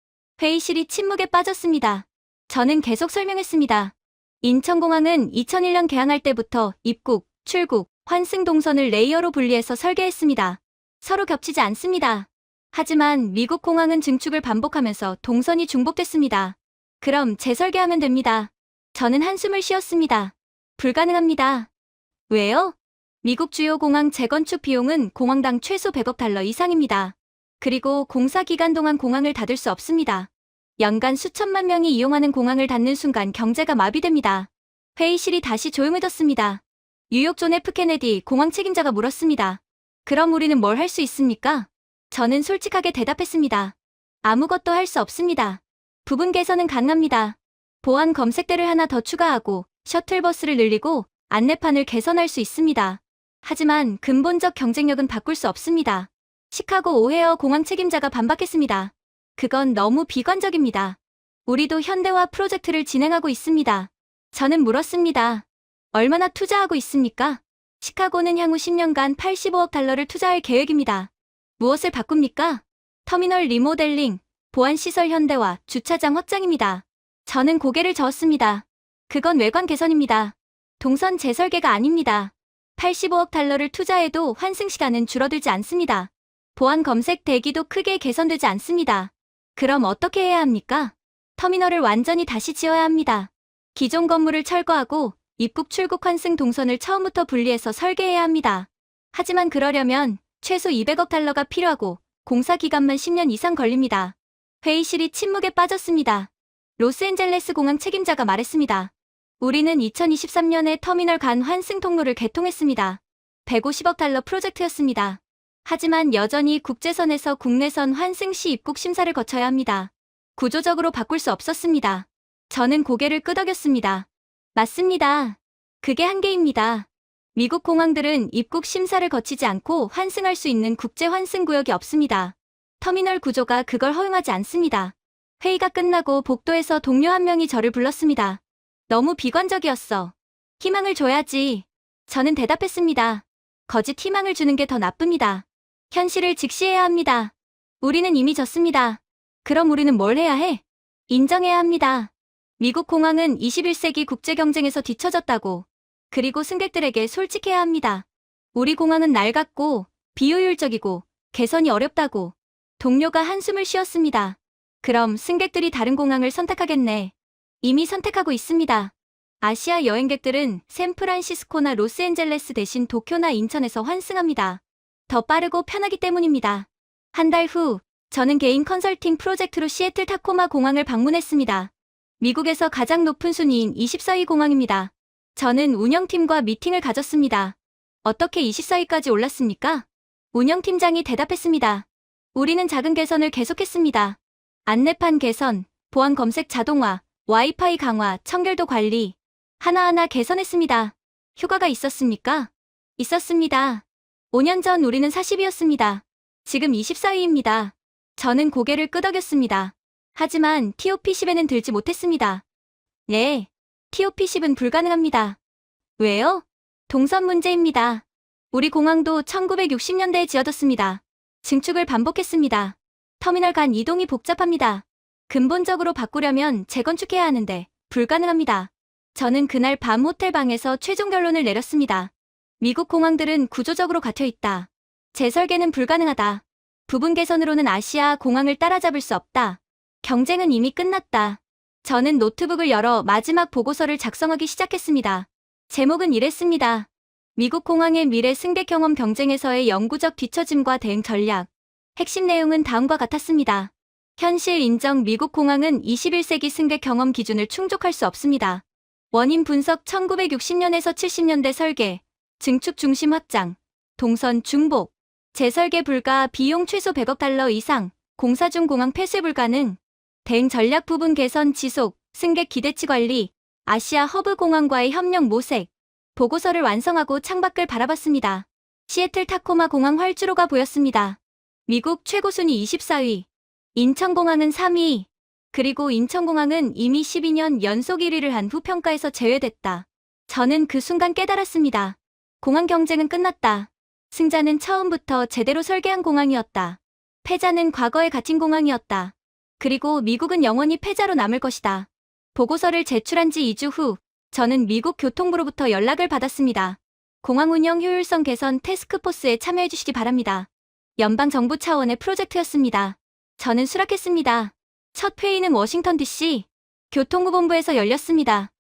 회의실이 침묵에 빠졌습니다. 저는 계속 설명했습니다. 인천공항은 2001년 개항할 때부터 입국, 출국, 환승 동선을 레이어로 분리해서 설계했습니다. 서로 겹치지 않습니다. 하지만 미국 공항은 증축을 반복하면서 동선이 중복됐습니다. 그럼 재설계하면 됩니다. 저는 한숨을 쉬었습니다. 불가능합니다. 왜요? 미국 주요 공항 재건축 비용은 공항당 최소 100억 달러 이상입니다. 그리고 공사 기간 동안 공항을 닫을 수 없습니다. 연간 수천만 명이 이용하는 공항을 닫는 순간 경제가 마비됩니다. 회의실이 다시 조용해졌습니다. 뉴욕 존 F 케네디 공항 책임자가 물었습니다. 그럼 우리는 뭘 할 수 있습니까? 저는 솔직하게 대답했습니다. 아무것도 할 수 없습니다. 부분 개선은 가능합니다. 보안 검색대를 하나 더 추가하고 셔틀버스를 늘리고 안내판을 개선할 수 있습니다. 하지만 근본적 경쟁력은 바꿀 수 없습니다. 시카고 오헤어 공항 책임자가 반박했습니다. 그건 너무 비관적입니다. 우리도 현대화 프로젝트를 진행하고 있습니다. 저는 물었습니다. 얼마나 투자하고 있습니까? 시카고는 향후 10년간 85억 달러를 투자할 계획입니다. 무엇을 바꿉니까? 터미널 리모델링, 보안시설 현대화, 주차장 확장입니다. 저는 고개를 저었습니다. 그건 외관 개선입니다. 동선 재설계가 아닙니다. 85억 달러를 투자해도 환승 시간은 줄어들지 않습니다. 보안 검색 대기도 크게 개선되지 않습니다. 그럼 어떻게 해야 합니까? 터미널을 완전히 다시 지어야 합니다. 기존 건물을 철거하고 입국 출국 환승 동선을 처음부터 분리해서 설계해야 합니다. 하지만 그러려면 최소 200억 달러가 필요하고 공사 기간만 10년 이상 걸립니다. 회의실이 침묵에 빠졌습니다. 로스앤젤레스 공항 책임자가 말했습니다. 우리는 2023년에 터미널 간 환승 통로를 개통했습니다. 150억 달러 프로젝트였습니다. 하지만 여전히 국제선에서 국내선 환승 시 입국 심사를 거쳐야 합니다. 구조적으로 바꿀 수 없었습니다. 저는 고개를 끄덕였습니다. 맞습니다. 그게 한계입니다. 미국 공항들은 입국 심사를 거치지 않고 환승할 수 있는 국제 환승 구역이 없습니다. 터미널 구조가 그걸 허용하지 않습니다. 회의가 끝나고 복도에서 동료 한 명이 저를 불렀습니다. 너무 비관적이었어. 희망을 줘야지. 저는 대답했습니다. 거짓 희망을 주는 게 더 나쁩니다. 현실을 직시해야 합니다. 우리는 이미 졌습니다. 그럼 우리는 뭘 해야 해? 인정해야 합니다. 미국 공항은 21세기 국제 경쟁에서 뒤처졌다고. 그리고 승객들에게 솔직해야 합니다. 우리 공항은 낡았고 비효율적이고 개선이 어렵다고. 동료가 한숨을 쉬었습니다. 그럼 승객들이 다른 공항을 선택하겠네. 이미 선택하고 있습니다. 아시아 여행객들은 샌프란시스코나 로스앤젤레스 대신 도쿄나 인천에서 환승합니다. 더 빠르고 편하기 때문입니다. 한 달 후, 저는 개인 컨설팅 프로젝트로 시애틀 타코마 공항을 방문했습니다. 미국에서 가장 높은 순위인 24위 공항입니다. 저는 운영팀과 미팅을 가졌습니다. 어떻게 24위까지 올랐습니까? 운영팀장이 대답했습니다. 우리는 작은 개선을 계속했습니다. 안내판 개선, 보안 검색 자동화, 와이파이 강화, 청결도 관리. 하나하나 개선했습니다. 효과가 있었습니까? 있었습니다. 5년 전 우리는 40위였습니다. 지금 24위입니다. 저는 고개를 끄덕였습니다. 하지만 TOP10에는 들지 못했습니다. 네, TOP10은 불가능합니다. 왜요? 동선 문제입니다. 우리 공항도 1960년대에 지어졌습니다. 증축을 반복했습니다. 터미널 간 이동이 복잡합니다. 근본적으로 바꾸려면 재건축해야 하는데 불가능합니다. 저는 그날 밤 호텔 방에서 최종 결론을 내렸습니다. 미국 공항들은 구조적으로 갇혀있다. 재설계는 불가능하다. 부분 개선으로는 아시아 공항을 따라잡을 수 없다. 경쟁은 이미 끝났다. 저는 노트북을 열어 마지막 보고서를 작성하기 시작했습니다. 제목은 이랬습니다. 미국 공항의 미래 승객 경험 경쟁에서의 영구적 뒤처짐과 대응 전략. 핵심 내용은 다음과 같았습니다. 현실 인정 미국 공항은 21세기 승객 경험 기준을 충족할 수 없습니다. 원인 분석 1960년에서 70년대 설계, 증축 중심 확장, 동선 중복, 재설계 불가 비용 최소 100억 달러 이상, 공사 중 공항 폐쇄 불가능, 대응 전략 부분 개선 지속, 승객 기대치 관리, 아시아 허브 공항과의 협력 모색. 보고서를 완성하고 창밖을 바라봤습니다. 시애틀 타코마 공항 활주로가 보였습니다. 미국 최고 순위 24위, 인천공항은 3위, 그리고 인천공항은 이미 12년 연속 1위를 한 후 평가에서 제외됐다. 저는 그 순간 깨달았습니다. 공항 경쟁은 끝났다. 승자는 처음부터 제대로 설계한 공항이었다. 패자는 과거에 갇힌 공항이었다. 그리고 미국은 영원히 패자로 남을 것이다. 보고서를 제출한 지 2주 후, 저는 미국 교통부로부터 연락을 받았습니다. 공항 운영 효율성 개선 태스크포스에 참여해 주시기 바랍니다. 연방정부 차원의 프로젝트였습니다. 저는 수락했습니다. 첫 회의는 워싱턴 DC 교통부본부에서 열렸습니다.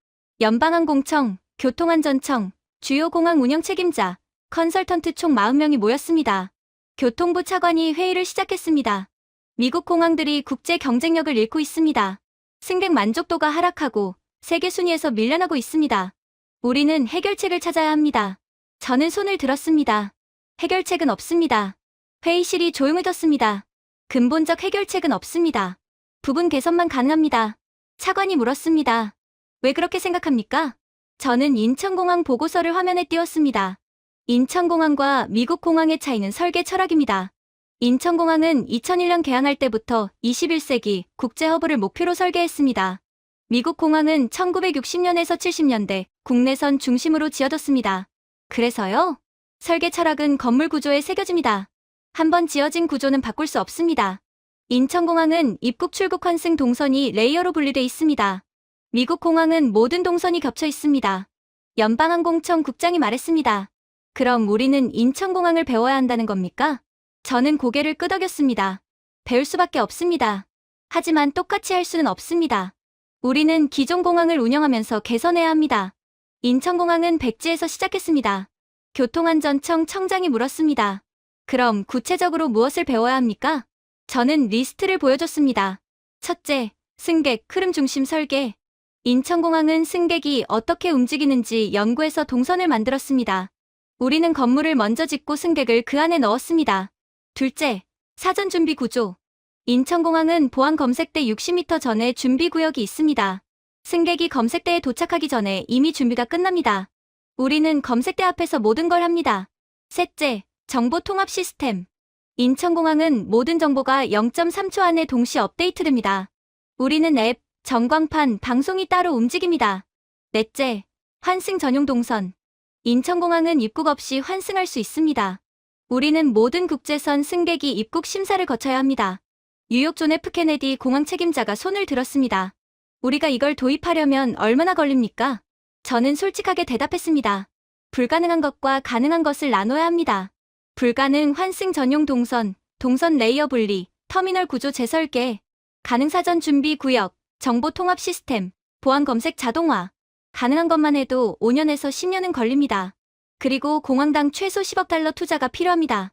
연방항공청, 교통안전청, 주요 공항 운영 책임자, 컨설턴트 총 40명이 모였습니다. 교통부 차관이 회의를 시작했습니다. 미국 공항들이 국제 경쟁력을 잃고 있습니다. 승객 만족도가 하락하고 세계 순위에서 밀려나고 있습니다. 우리는 해결책을 찾아야 합니다. 저는 손을 들었습니다. 해결책은 없습니다. 회의실이 조용해졌습니다. 근본적 해결책은 없습니다. 부분 개선만 가능합니다. 차관이 물었습니다. 왜 그렇게 생각합니까? 저는 인천공항 보고서를 화면에 띄웠습니다. 인천공항과 미국 공항의 차이는 설계 철학입니다. 인천공항은 2001년 개항할 때부터 21세기 국제허브를 목표로 설계했습니다. 미국 공항은 1960년에서 70년대 국내선 중심으로 지어졌습니다. 그래서요? 설계 철학은 건물 구조에 새겨집니다. 한번 지어진 구조는 바꿀 수 없습니다. 인천공항은 입국 출국 환승 동선이 레이어로 분리돼 있습니다. 미국 공항은 모든 동선이 겹쳐 있습니다. 연방항공청 국장이 말했습니다. 그럼 우리는 인천공항을 배워야 한다는 겁니까? 저는 고개를 끄덕였습니다. 배울 수밖에 없습니다. 하지만 똑같이 할 수는 없습니다. 우리는 기존 공항을 운영하면서 개선해야 합니다. 인천공항은 백지에서 시작했습니다. 교통안전청 청장이 물었습니다. 그럼 구체적으로 무엇을 배워야 합니까? 저는 리스트를 보여줬습니다. 첫째, 승객 흐름 중심 설계. 인천공항은 승객이 어떻게 움직이는지 연구해서 동선을 만들었습니다. 우리는 건물을 먼저 짓고 승객을 그 안에 넣었습니다. 둘째, 사전 준비 구조. 인천공항은 보안 검색대 60m 전에 준비구역이 있습니다. 승객이 검색대에 도착하기 전에 이미 준비가 끝납니다. 우리는 검색대 앞에서 모든 걸 합니다. 셋째, 정보 통합 시스템. 인천공항은 모든 정보가 0.3초 안에 동시 업데이트됩니다. 우리는 앱, 전광판, 방송이 따로 움직입니다. 넷째, 환승 전용 동선. 인천공항은 입국 없이 환승할 수 있습니다. 우리는 모든 국제선 승객이 입국 심사를 거쳐야 합니다. 뉴욕 존 F 케네디 공항 책임자가 손을 들었습니다. 우리가 이걸 도입하려면 얼마나 걸립니까? 저는 솔직하게 대답했습니다. 불가능한 것과 가능한 것을 나눠야 합니다. 불가능 환승 전용 동선, 동선 레이어 분리, 터미널 구조 재설계, 가능 사전 준비 구역, 정보 통합 시스템, 보안 검색 자동화. 가능한 것만 해도 5년에서 10년은 걸립니다. 그리고 공항당 최소 10억 달러 투자가 필요합니다.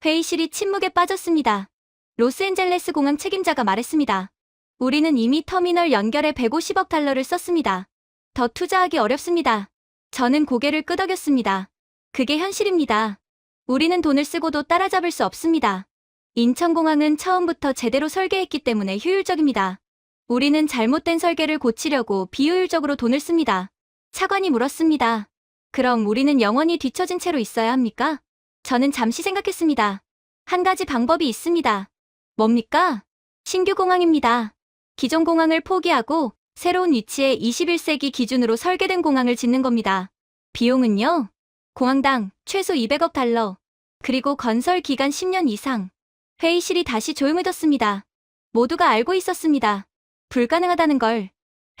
회의실이 침묵에 빠졌습니다. 로스앤젤레스 공항 책임자가 말했습니다. 우리는 이미 터미널 연결에 150억 달러를 썼습니다. 더 투자하기 어렵습니다. 저는 고개를 끄덕였습니다. 그게 현실입니다. 우리는 돈을 쓰고도 따라잡을 수 없습니다. 인천공항은 처음부터 제대로 설계했기 때문에 효율적입니다. 우리는 잘못된 설계를 고치려고 비효율적으로 돈을 씁니다. 차관이 물었습니다. 그럼 우리는 영원히 뒤처진 채로 있어야 합니까? 저는 잠시 생각했습니다. 한 가지 방법이 있습니다. 뭡니까? 신규 공항입니다. 기존 공항을 포기하고 새로운 위치에 21세기 기준으로 설계된 공항을 짓는 겁니다. 비용은요? 공항당 최소 200억 달러. 그리고 건설 기간 10년 이상. 회의실이 다시 조용해졌습니다. 모두가 알고 있었습니다. 불가능하다는 걸.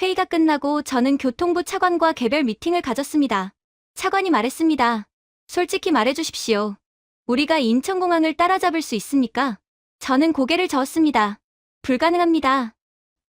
회의가 끝나고 저는 교통부 차관과 개별 미팅을 가졌습니다. 차관이 말했습니다. 솔직히 말해주십시오. 우리가 인천공항을 따라잡을 수 있습니까? 저는 고개를 저었습니다. 불가능합니다.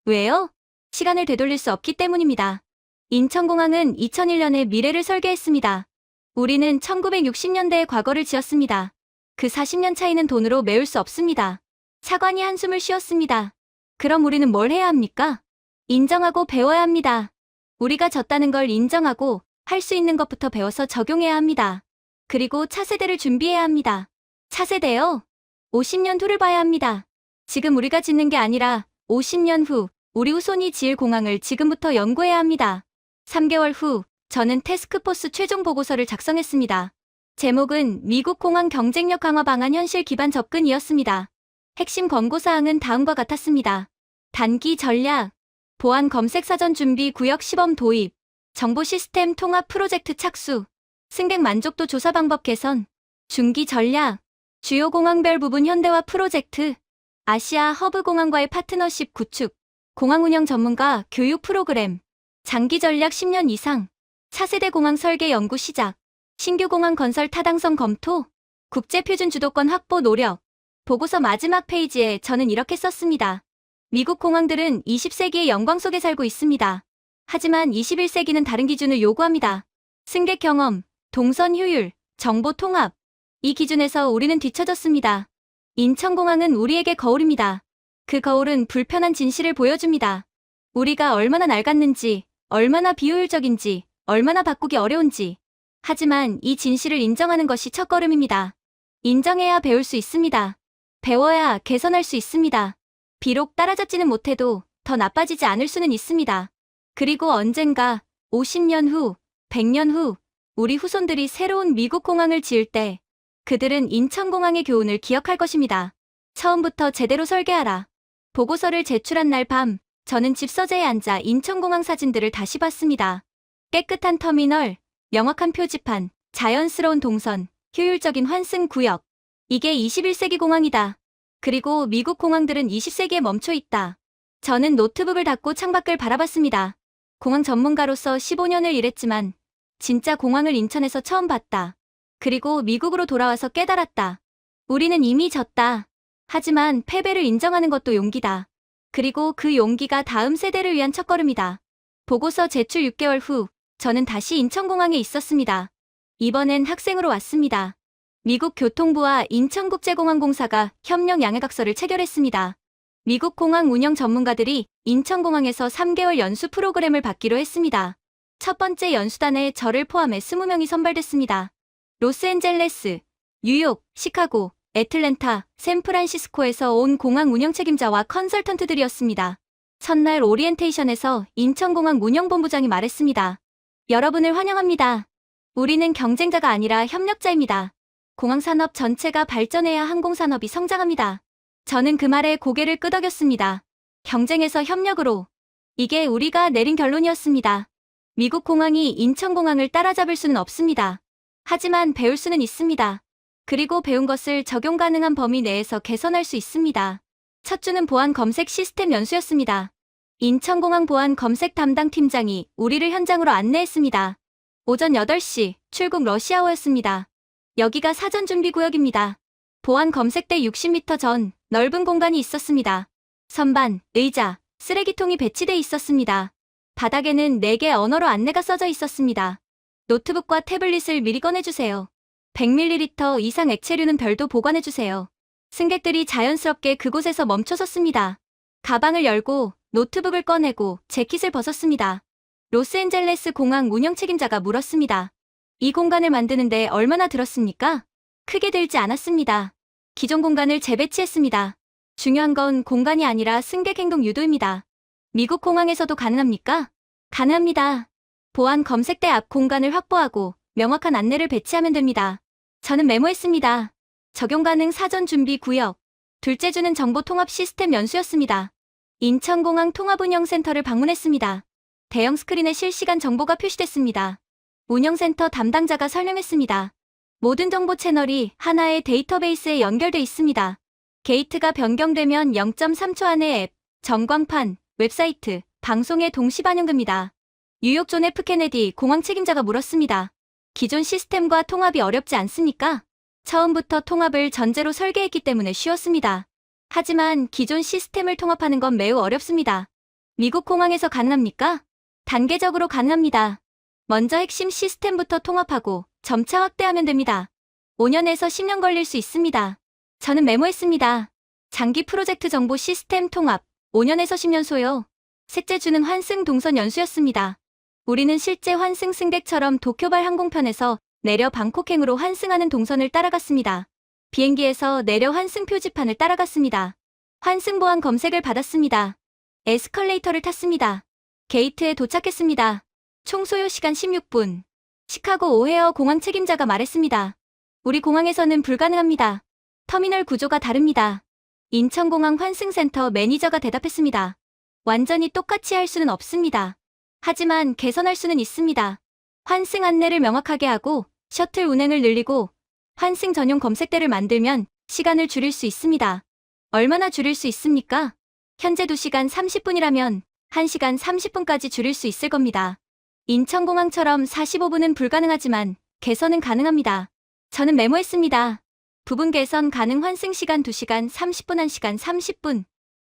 왜요? 시간을 되돌릴 수 없기 때문입니다. 인천공항은 2001년에 미래를 설계했습니다. 우리는 1960년대의 과거를 지었습니다. 그 40년 차이는 돈으로 메울 수 없습니다. 차관이 한숨을 쉬었습니다. 그럼 우리는 뭘 해야 합니까? 인정하고 배워야 합니다. 우리가 졌다는 걸 인정하고 할 수 있는 것부터 배워서 적용해야 합니다. 그리고 차세대를 준비해야 합니다. 차세대요? 50년 후를 봐야 합니다. 지금 우리가 짓는 게 아니라 50년 후 우리 후손이 지을 공항을 지금부터 연구해야 합니다. 3개월 후 저는 태스크포스 최종 보고서를 작성했습니다. 제목은 미국 공항 경쟁력 강화 방안 현실 기반 접근이었습니다. 핵심 권고사항은 다음과 같았습니다. 단기 전략, 보안 검색 사전 준비 구역 시범 도입, 정보 시스템 통합 프로젝트 착수, 승객 만족도 조사 방법 개선, 중기 전략, 주요 공항별 부분 현대화 프로젝트, 아시아 허브 공항과의 파트너십 구축, 공항 운영 전문가 교육 프로그램, 장기 전략 10년 이상, 차세대 공항 설계 연구 시작, 신규 공항 건설 타당성 검토, 국제 표준 주도권 확보 노력. 보고서 마지막 페이지에 저는 이렇게 썼습니다. 미국 공항들은 20세기의 영광 속에 살고 있습니다. 하지만 21세기는 다른 기준을 요구합니다. 승객 경험, 동선 효율, 정보 통합. 이 기준에서 우리는 뒤처졌습니다. 인천공항은 우리에게 거울입니다. 그 거울은 불편한 진실을 보여줍니다. 우리가 얼마나 낡았는지, 얼마나 비효율적인지, 얼마나 바꾸기 어려운지. 하지만 이 진실을 인정하는 것이 첫걸음입니다. 인정해야 배울 수 있습니다. 배워야 개선할 수 있습니다. 비록 따라잡지는 못해도 더 나빠지지 않을 수는 있습니다. 그리고 언젠가 50년 후, 100년 후 우리 후손들이 새로운 미국 공항을 지을 때 그들은 인천공항의 교훈을 기억할 것입니다. 처음부터 제대로 설계하라. 보고서를 제출한 날 밤, 저는 집 서재에 앉아 인천공항 사진들을 다시 봤습니다. 깨끗한 터미널, 명확한 표지판, 자연스러운 동선, 효율적인 환승 구역. 이게 21세기 공항이다. 그리고 미국 공항들은 20세기에 멈춰 있다. 저는 노트북을 닫고 창밖을 바라봤습니다. 공항 전문가로서 15년을 일했지만 진짜 공항을 인천에서 처음 봤다. 그리고 미국으로 돌아와서 깨달았다. 우리는 이미 졌다. 하지만 패배를 인정하는 것도 용기다. 그리고 그 용기가 다음 세대를 위한 첫걸음이다. 보고서 제출 6개월 후 저는 다시 인천공항에 있었습니다. 이번엔 학생으로 왔습니다. 미국 교통부와 인천국제공항공사가 협력 양해각서를 체결했습니다. 미국 공항 운영 전문가들이 인천공항에서 3개월 연수 프로그램을 받기로 했습니다. 첫 번째 연수단에 저를 포함해 20명이 선발됐습니다. 로스앤젤레스, 뉴욕, 시카고, 애틀랜타, 샌프란시스코에서 온 공항 운영 책임자와 컨설턴트들이었습니다. 첫날 오리엔테이션에서 인천공항 운영본부장이 말했습니다. 여러분을 환영합니다. 우리는 경쟁자가 아니라 협력자입니다. 공항산업 전체가 발전해야 항공산업이 성장합니다. 저는 그 말에 고개를 끄덕였습니다. 경쟁에서 협력으로. 이게 우리가 내린 결론이었습니다. 미국 공항이 인천공항을 따라잡을 수는 없습니다. 하지만 배울 수는 있습니다. 그리고 배운 것을 적용 가능한 범위 내에서 개선할 수 있습니다. 첫 주는 보안 검색 시스템 연수였습니다. 인천공항 보안 검색 담당 팀장이 우리를 현장으로 안내했습니다. 오전 8시 출국 러시아워였습니다. 여기가 사전 준비 구역입니다. 보안 검색대 60m 전 넓은 공간이 있었습니다. 선반, 의자, 쓰레기통이 배치돼 있었습니다. 바닥에는 4개 언어로 안내가 써져 있었습니다. 노트북과 태블릿을 미리 꺼내주세요. 100ml 이상 액체류는 별도 보관해주세요. 승객들이 자연스럽게 그곳에서 멈춰 섰습니다. 가방을 열고 노트북을 꺼내고 재킷을 벗었습니다. 로스앤젤레스 공항 운영 책임자가 물었습니다. 이 공간을 만드는데 얼마나 들었습니까? 크게 들지 않았습니다. 기존 공간을 재배치했습니다. 중요한 건 공간이 아니라 승객 행동 유도입니다. 미국 공항에서도 가능합니까? 가능합니다. 보안 검색대 앞 공간을 확보하고 명확한 안내를 배치하면 됩니다. 저는 메모했습니다. 적용 가능 사전 준비 구역. 둘째 주는 정보 통합 시스템 연수였습니다. 인천공항 통합운영센터를 방문했습니다. 대형 스크린에 실시간 정보가 표시됐습니다. 운영센터 담당자가 설명했습니다. 모든 정보 채널이 하나의 데이터베이스에 연결돼 있습니다. 게이트가 변경되면 0.3초 안에 앱, 전광판, 웹사이트, 방송에 동시 반영됩니다. 뉴욕 존 F 케네디 공항 책임자가 물었습니다. 기존 시스템과 통합이 어렵지 않습니까? 처음부터 통합을 전제로 설계했기 때문에 쉬웠습니다. 하지만 기존 시스템을 통합하는 건 매우 어렵습니다. 미국 공항에서 가능합니까? 단계적으로 가능합니다. 먼저 핵심 시스템부터 통합하고 점차 확대하면 됩니다. 5년에서 10년 걸릴 수 있습니다. 저는 메모했습니다. 장기 프로젝트 정보 시스템 통합, 5년에서 10년 소요. 셋째 주는 환승 동선 연수였습니다. 우리는 실제 환승 승객처럼 도쿄발 항공편에서 내려 방콕행으로 환승하는 동선을 따라갔습니다. 비행기에서 내려 환승 표지판을 따라갔습니다. 환승 보안 검색을 받았습니다. 에스컬레이터를 탔습니다. 게이트에 도착했습니다. 총 소요 시간 16분. 시카고 오헤어 공항 책임자가 말했습니다. 우리 공항에서는 불가능합니다. 터미널 구조가 다릅니다. 인천공항 환승센터 매니저가 대답했습니다. 완전히 똑같이 할 수는 없습니다. 하지만 개선할 수는 있습니다. 환승 안내를 명확하게 하고 셔틀 운행을 늘리고 환승 전용 검색대를 만들면 시간을 줄일 수 있습니다. 얼마나 줄일 수 있습니까? 현재 2시간 30분이라면 1시간 30분까지 줄일 수 있을 겁니다. 인천공항처럼 45분은 불가능하지만 개선은 가능합니다. 저는 메모했습니다. 부분 개선 가능 환승 시간 2시간 30분 1시간 30분.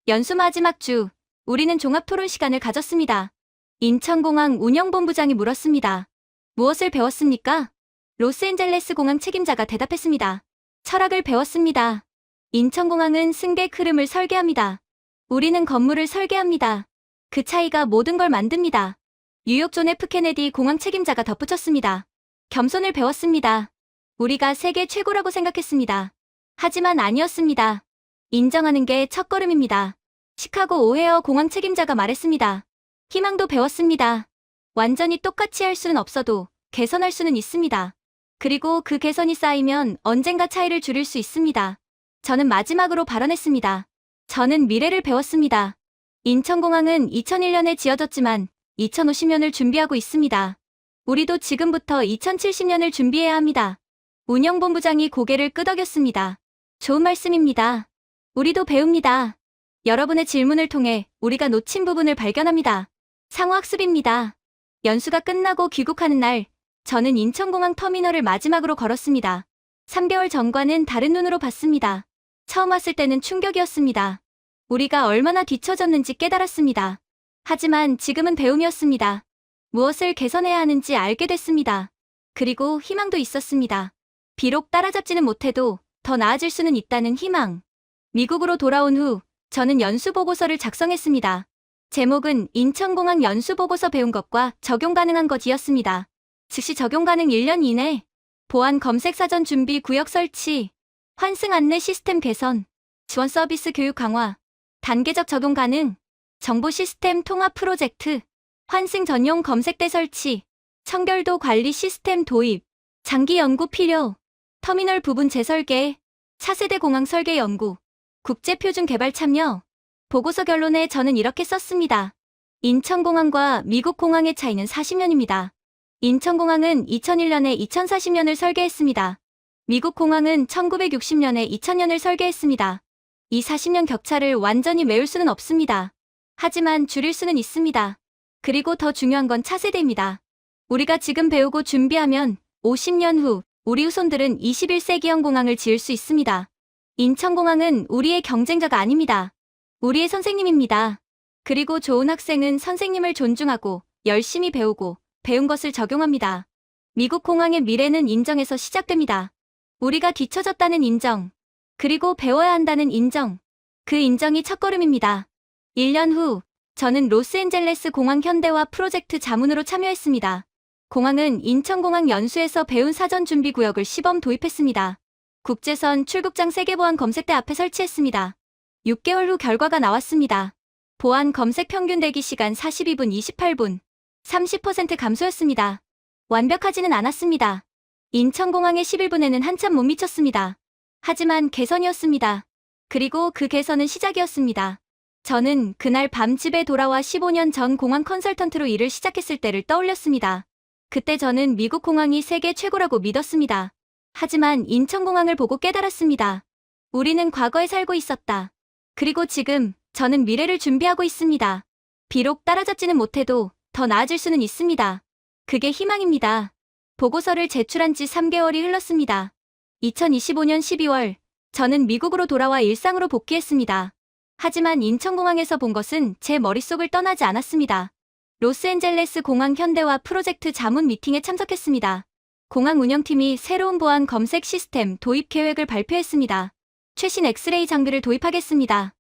연수 마지막 주, 우리는 종합 토론 시간을 가졌습니다. 인천공항 운영본부장이 물었습니다. 무엇을 배웠습니까? 로스앤젤레스 공항 책임자가 대답했습니다. 철학을 배웠습니다. 인천공항은 승객 흐름을 설계합니다. 우리는 건물을 설계합니다. 그 차이가 모든 걸 만듭니다. 뉴욕 존 F 케네디 공항 책임자가 덧붙였습니다. 겸손을 배웠습니다. 우리가 세계 최고라고 생각했습니다. 하지만 아니었습니다. 인정하는 게 첫걸음입니다. 시카고 오헤어 공항 책임자가 말했습니다. 희망도 배웠습니다. 완전히 똑같이 할 수는 없어도 개선할 수는 있습니다. 그리고 그 개선이 쌓이면 언젠가 차이를 줄일 수 있습니다. 저는 마지막으로 발언했습니다. 저는 미래를 배웠습니다. 인천공항은 2001년에 지어졌지만 2050년을 준비하고 있습니다. 우리도 지금부터 2070년을 준비해야 합니다. 운영본부장이 고개를 끄덕였습니다. 좋은 말씀입니다. 우리도 배웁니다. 여러분의 질문을 통해 우리가 놓친 부분을 발견합니다. 상호학습입니다. 연수가 끝나고 귀국하는 날, 저는 인천공항 터미널을 마지막으로 걸었습니다. 3개월 전과는 다른 눈으로 봤습니다. 처음 왔을 때는 충격이었습니다. 우리가 얼마나 뒤처졌는지 깨달았습니다. 하지만 지금은 배움이었습니다. 무엇을 개선해야 하는지 알게 됐습니다. 그리고 희망도 있었습니다. 비록 따라잡지는 못해도 더 나아질 수는 있다는 희망. 미국으로 돌아온 후 저는 연수보고서를 작성했습니다. 제목은 인천공항 연수보고서 배운 것과 적용 가능한 것이었습니다. 즉시 적용 가능 1년 이내, 보안 검색 사전 준비 구역 설치, 환승 안내 시스템 개선, 지원 서비스 교육 강화, 단계적 적용 가능, 정보 시스템 통합 프로젝트, 환승 전용 검색대 설치, 청결도 관리 시스템 도입, 장기 연구 필요, 터미널 부분 재설계, 차세대 공항 설계 연구, 국제표준 개발 참여. 보고서 결론에 저는 이렇게 썼습니다. 인천공항과 미국 공항의 차이는 40년입니다. 인천공항은 2001년에 2040년을 설계했습니다. 미국 공항은 1960년에 2000년을 설계했습니다. 이 40년 격차를 완전히 메울 수는 없습니다. 하지만 줄일 수는 있습니다. 그리고 더 중요한 건 차세대입니다. 우리가 지금 배우고 준비하면 50년 후 우리 후손들은 21세기형 공항을 지을 수 있습니다. 인천공항은 우리의 경쟁자가 아닙니다. 우리의 선생님입니다. 그리고 좋은 학생은 선생님을 존중하고 열심히 배우고 배운 것을 적용합니다. 미국 공항의 미래는 인정에서 시작됩니다. 우리가 뒤처졌다는 인정, 그리고 배워야 한다는 인정. 그 인정이 첫걸음입니다. 1년 후 저는 로스앤젤레스 공항 현대화 프로젝트 자문으로 참여했습니다. 공항은 인천공항 연수에서 배운 사전 준비 구역을 시범 도입했습니다. 국제선 출국장 세계보안 검색대 앞에 설치했습니다. 6개월 후 결과가 나왔습니다. 보안 검색 평균 대기 시간 42분 28분, 30% 감소였습니다. 완벽하지는 않았습니다. 인천공항의 11분에는 한참 못 미쳤습니다. 하지만 개선이었습니다. 그리고 그 개선은 시작이었습니다. 저는 그날 밤 집에 돌아와 15년 전 공항 컨설턴트로 일을 시작했을 때를 떠올렸습니다. 그때 저는 미국 공항이 세계 최고라고 믿었습니다. 하지만 인천공항을 보고 깨달았습니다. 우리는 과거에 살고 있었다. 그리고 지금 저는 미래를 준비하고 있습니다. 비록 따라잡지는 못해도 더 나아질 수는 있습니다. 그게 희망입니다. 보고서를 제출한 지 3개월이 흘렀습니다. 2025년 12월, 저는 미국으로 돌아와 일상으로 복귀했습니다. 하지만 인천공항에서 본 것은 제 머릿속을 떠나지 않았습니다. 로스앤젤레스 공항 현대화 프로젝트 자문 미팅에 참석했습니다. 공항 운영팀이 새로운 보안 검색 시스템 도입 계획을 발표했습니다. 최신 엑스레이 장비를 도입하겠습니다.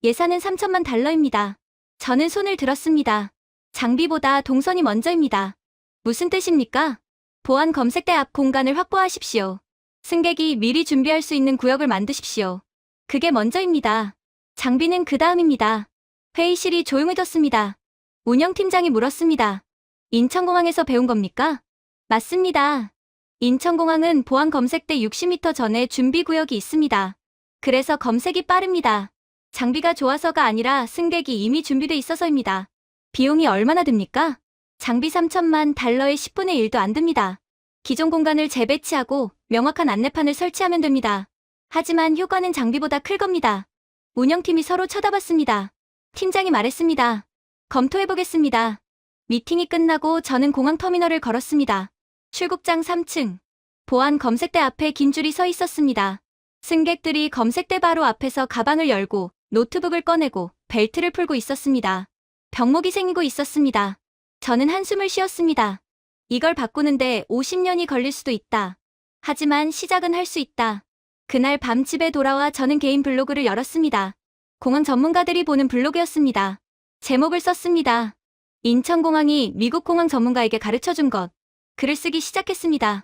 예산은 3천만 달러입니다. 저는 손을 들었습니다. 장비보다 동선이 먼저입니다. 무슨 뜻입니까? 보안 검색대 앞 공간을 확보하십시오. 승객이 미리 준비할 수 있는 구역을 만드십시오. 그게 먼저입니다. 장비는 그 다음입니다. 회의실이 조용해졌습니다. 운영팀장이 물었습니다. 인천공항에서 배운 겁니까? 맞습니다. 인천공항은 보안 검색대 60m 전에 준비구역이 있습니다. 그래서 검색이 빠릅니다. 장비가 좋아서가 아니라 승객이 이미 준비돼 있어서입니다. 비용이 얼마나 듭니까? 장비 3천만 달러의 10분의 1도 안 듭니다. 기존 공간을 재배치하고 명확한 안내판을 설치하면 됩니다. 하지만 효과는 장비보다 클 겁니다. 운영팀이 서로 쳐다봤습니다. 팀장이 말했습니다. 검토해보겠습니다. 미팅이 끝나고 저는 공항 터미널을 걸었습니다. 출국장 3층. 보안 검색대 앞에 긴 줄이 서 있었습니다. 승객들이 검색대 바로 앞에서 가방을 열고 노트북을 꺼내고 벨트를 풀고 있었습니다. 병목이 생기고 있었습니다. 저는 한숨을 쉬었습니다. 이걸 바꾸는데 50년이 걸릴 수도 있다. 하지만 시작은 할 수 있다. 그날 밤 집에 돌아와 저는 개인 블로그를 열었습니다. 공항 전문가들이 보는 블로그였습니다. 제목을 썼습니다. 인천공항이 미국 공항 전문가에게 가르쳐준 것. 글을 쓰기 시작했습니다.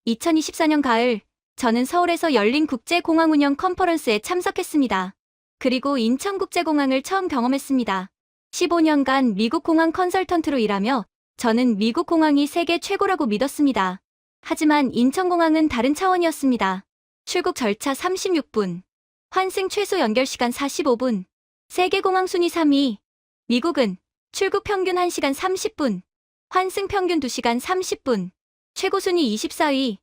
2024년 가을, 저는 서울에서 열린 국제공항 운영 컨퍼런스에 참석했습니다. 그리고 인천국제공항을 처음 경험했습니다. 15년간 미국 공항 컨설턴트로 일하며 저는 미국 공항이 세계 최고라고 믿었습니다. 하지만 인천공항은 다른 차원이었습니다. 출국 절차 36분, 환승 최소 연결 시간 45분, 세계 공항 순위 3위. 미국은 출국 평균 1시간 30분, 환승 평균 2시간 30분, 최고 순위 24위.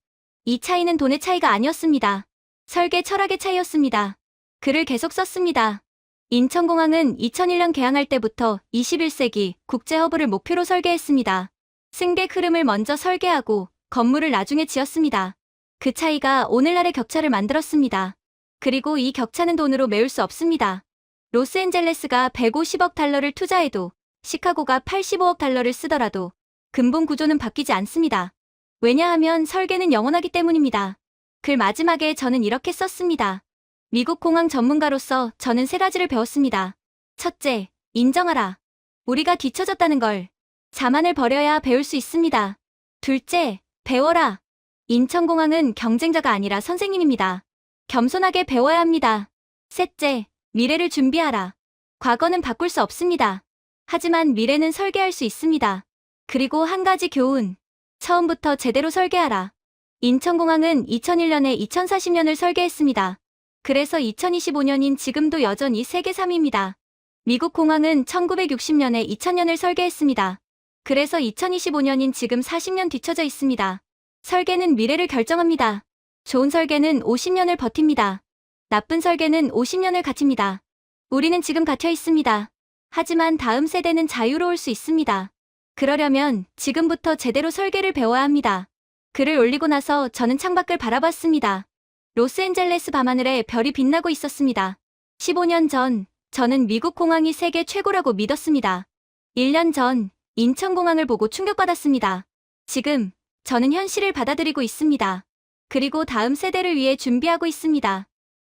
이 차이는 돈의 차이가 아니었습니다. 설계 철학의 차이였습니다. 글을 계속 썼습니다. 인천공항은 2001년 개항할 때부터 21세기 국제허브를 목표로 설계했습니다. 승객 흐름을 먼저 설계하고 건물을 나중에 지었습니다. 그 차이가 오늘날의 격차를 만들었습니다. 그리고 이 격차는 돈으로 메울 수 없습니다. 로스앤젤레스가 150억 달러를 투자해도 시카고가 85억 달러를 쓰더라도 근본 구조는 바뀌지 않습니다. 왜냐하면 설계는 영원하기 때문입니다. 글 마지막에 저는 이렇게 썼습니다. 미국 공항 전문가로서 저는 3가지를 배웠습니다. 첫째, 인정하라. 우리가 뒤처졌다는 걸. 자만을 버려야 배울 수 있습니다. 둘째, 배워라. 인천공항은 경쟁자가 아니라 선생님입니다. 겸손하게 배워야 합니다. 셋째, 미래를 준비하라. 과거는 바꿀 수 없습니다. 하지만 미래는 설계할 수 있습니다. 그리고 한 가지 교훈. 처음부터 제대로 설계하라. 인천공항은 2001년에 2040년을 설계했습니다. 그래서 2025년인 지금도 여전히 세계 3위입니다. 미국 공항은 1960년에 2000년을 설계했습니다. 그래서 2025년인 지금 40년 뒤처져 있습니다. 설계는 미래를 결정합니다. 좋은 설계는 50년을 버팁니다. 나쁜 설계는 50년을 갇힙니다. 우리는 지금 갇혀 있습니다. 하지만 다음 세대는 자유로울 수 있습니다. 그러려면 지금부터 제대로 설계를 배워야 합니다. 글을 올리고 나서 저는 창밖을 바라봤습니다. 로스앤젤레스 밤하늘에 별이 빛나고 있었습니다. 15년 전, 저는 미국 공항이 세계 최고라고 믿었습니다. 1년 전, 인천공항을 보고 충격받았습니다. 지금, 저는 현실을 받아들이고 있습니다. 그리고 다음 세대를 위해 준비하고 있습니다.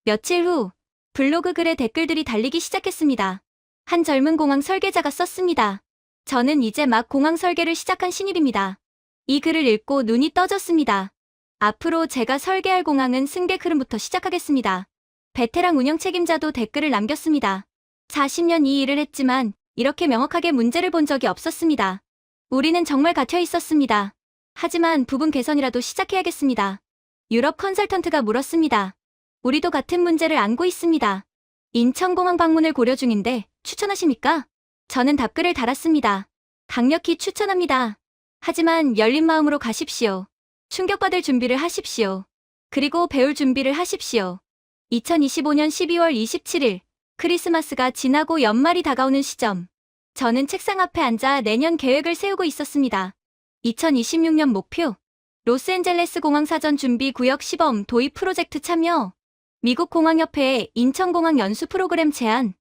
며칠 후, 블로그 글에 댓글들이 달리기 시작했습니다. 한 젊은 공항 설계자가 썼습니다. 저는 이제 막 공항 설계를 시작한 신입입니다. 이 글을 읽고 눈이 떠졌습니다. 앞으로 제가 설계할 공항은 승객 흐름부터 시작하겠습니다. 베테랑 운영 책임자도 댓글을 남겼습니다. 40년 이 일을 했지만 이렇게 명확하게 문제를 본 적이 없었습니다. 우리는 정말 갇혀 있었습니다. 하지만 부분 개선이라도 시작해야겠습니다. 유럽 컨설턴트가 물었습니다. 우리도 같은 문제를 안고 있습니다. 인천공항 방문을 고려 중인데 추천하십니까? 저는 답글을 달았습니다. 강력히 추천합니다. 하지만 열린 마음으로 가십시오. 충격받을 준비를 하십시오. 그리고 배울 준비를 하십시오. 2025년 12월 27일, 크리스마스가 지나고 연말이 다가오는 시점. 저는 책상 앞에 앉아 내년 계획을 세우고 있었습니다. 2026년 목표. 로스앤젤레스 공항 사전 준비 구역 시범 도입 프로젝트 참여. 미국 공항협회의 인천공항 연수 프로그램 제안.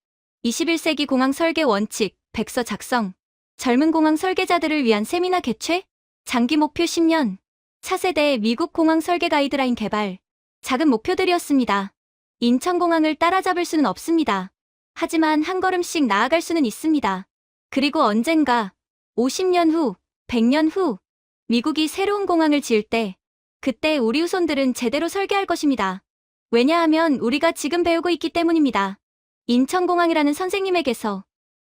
21세기 공항 설계 원칙, 백서 작성. 젊은 공항 설계자들을 위한 세미나 개최. 장기 목표 10년. 차세대 미국 공항 설계 가이드라인 개발. 작은 목표들이었습니다. 인천공항을 따라잡을 수는 없습니다. 하지만 한 걸음씩 나아갈 수는 있습니다. 그리고 언젠가 50년 후, 100년 후 미국이 새로운 공항을 지을 때 그때 우리 후손들은 제대로 설계할 것입니다. 왜냐하면 우리가 지금 배우고 있기 때문입니다. 인천공항이라는 선생님에게서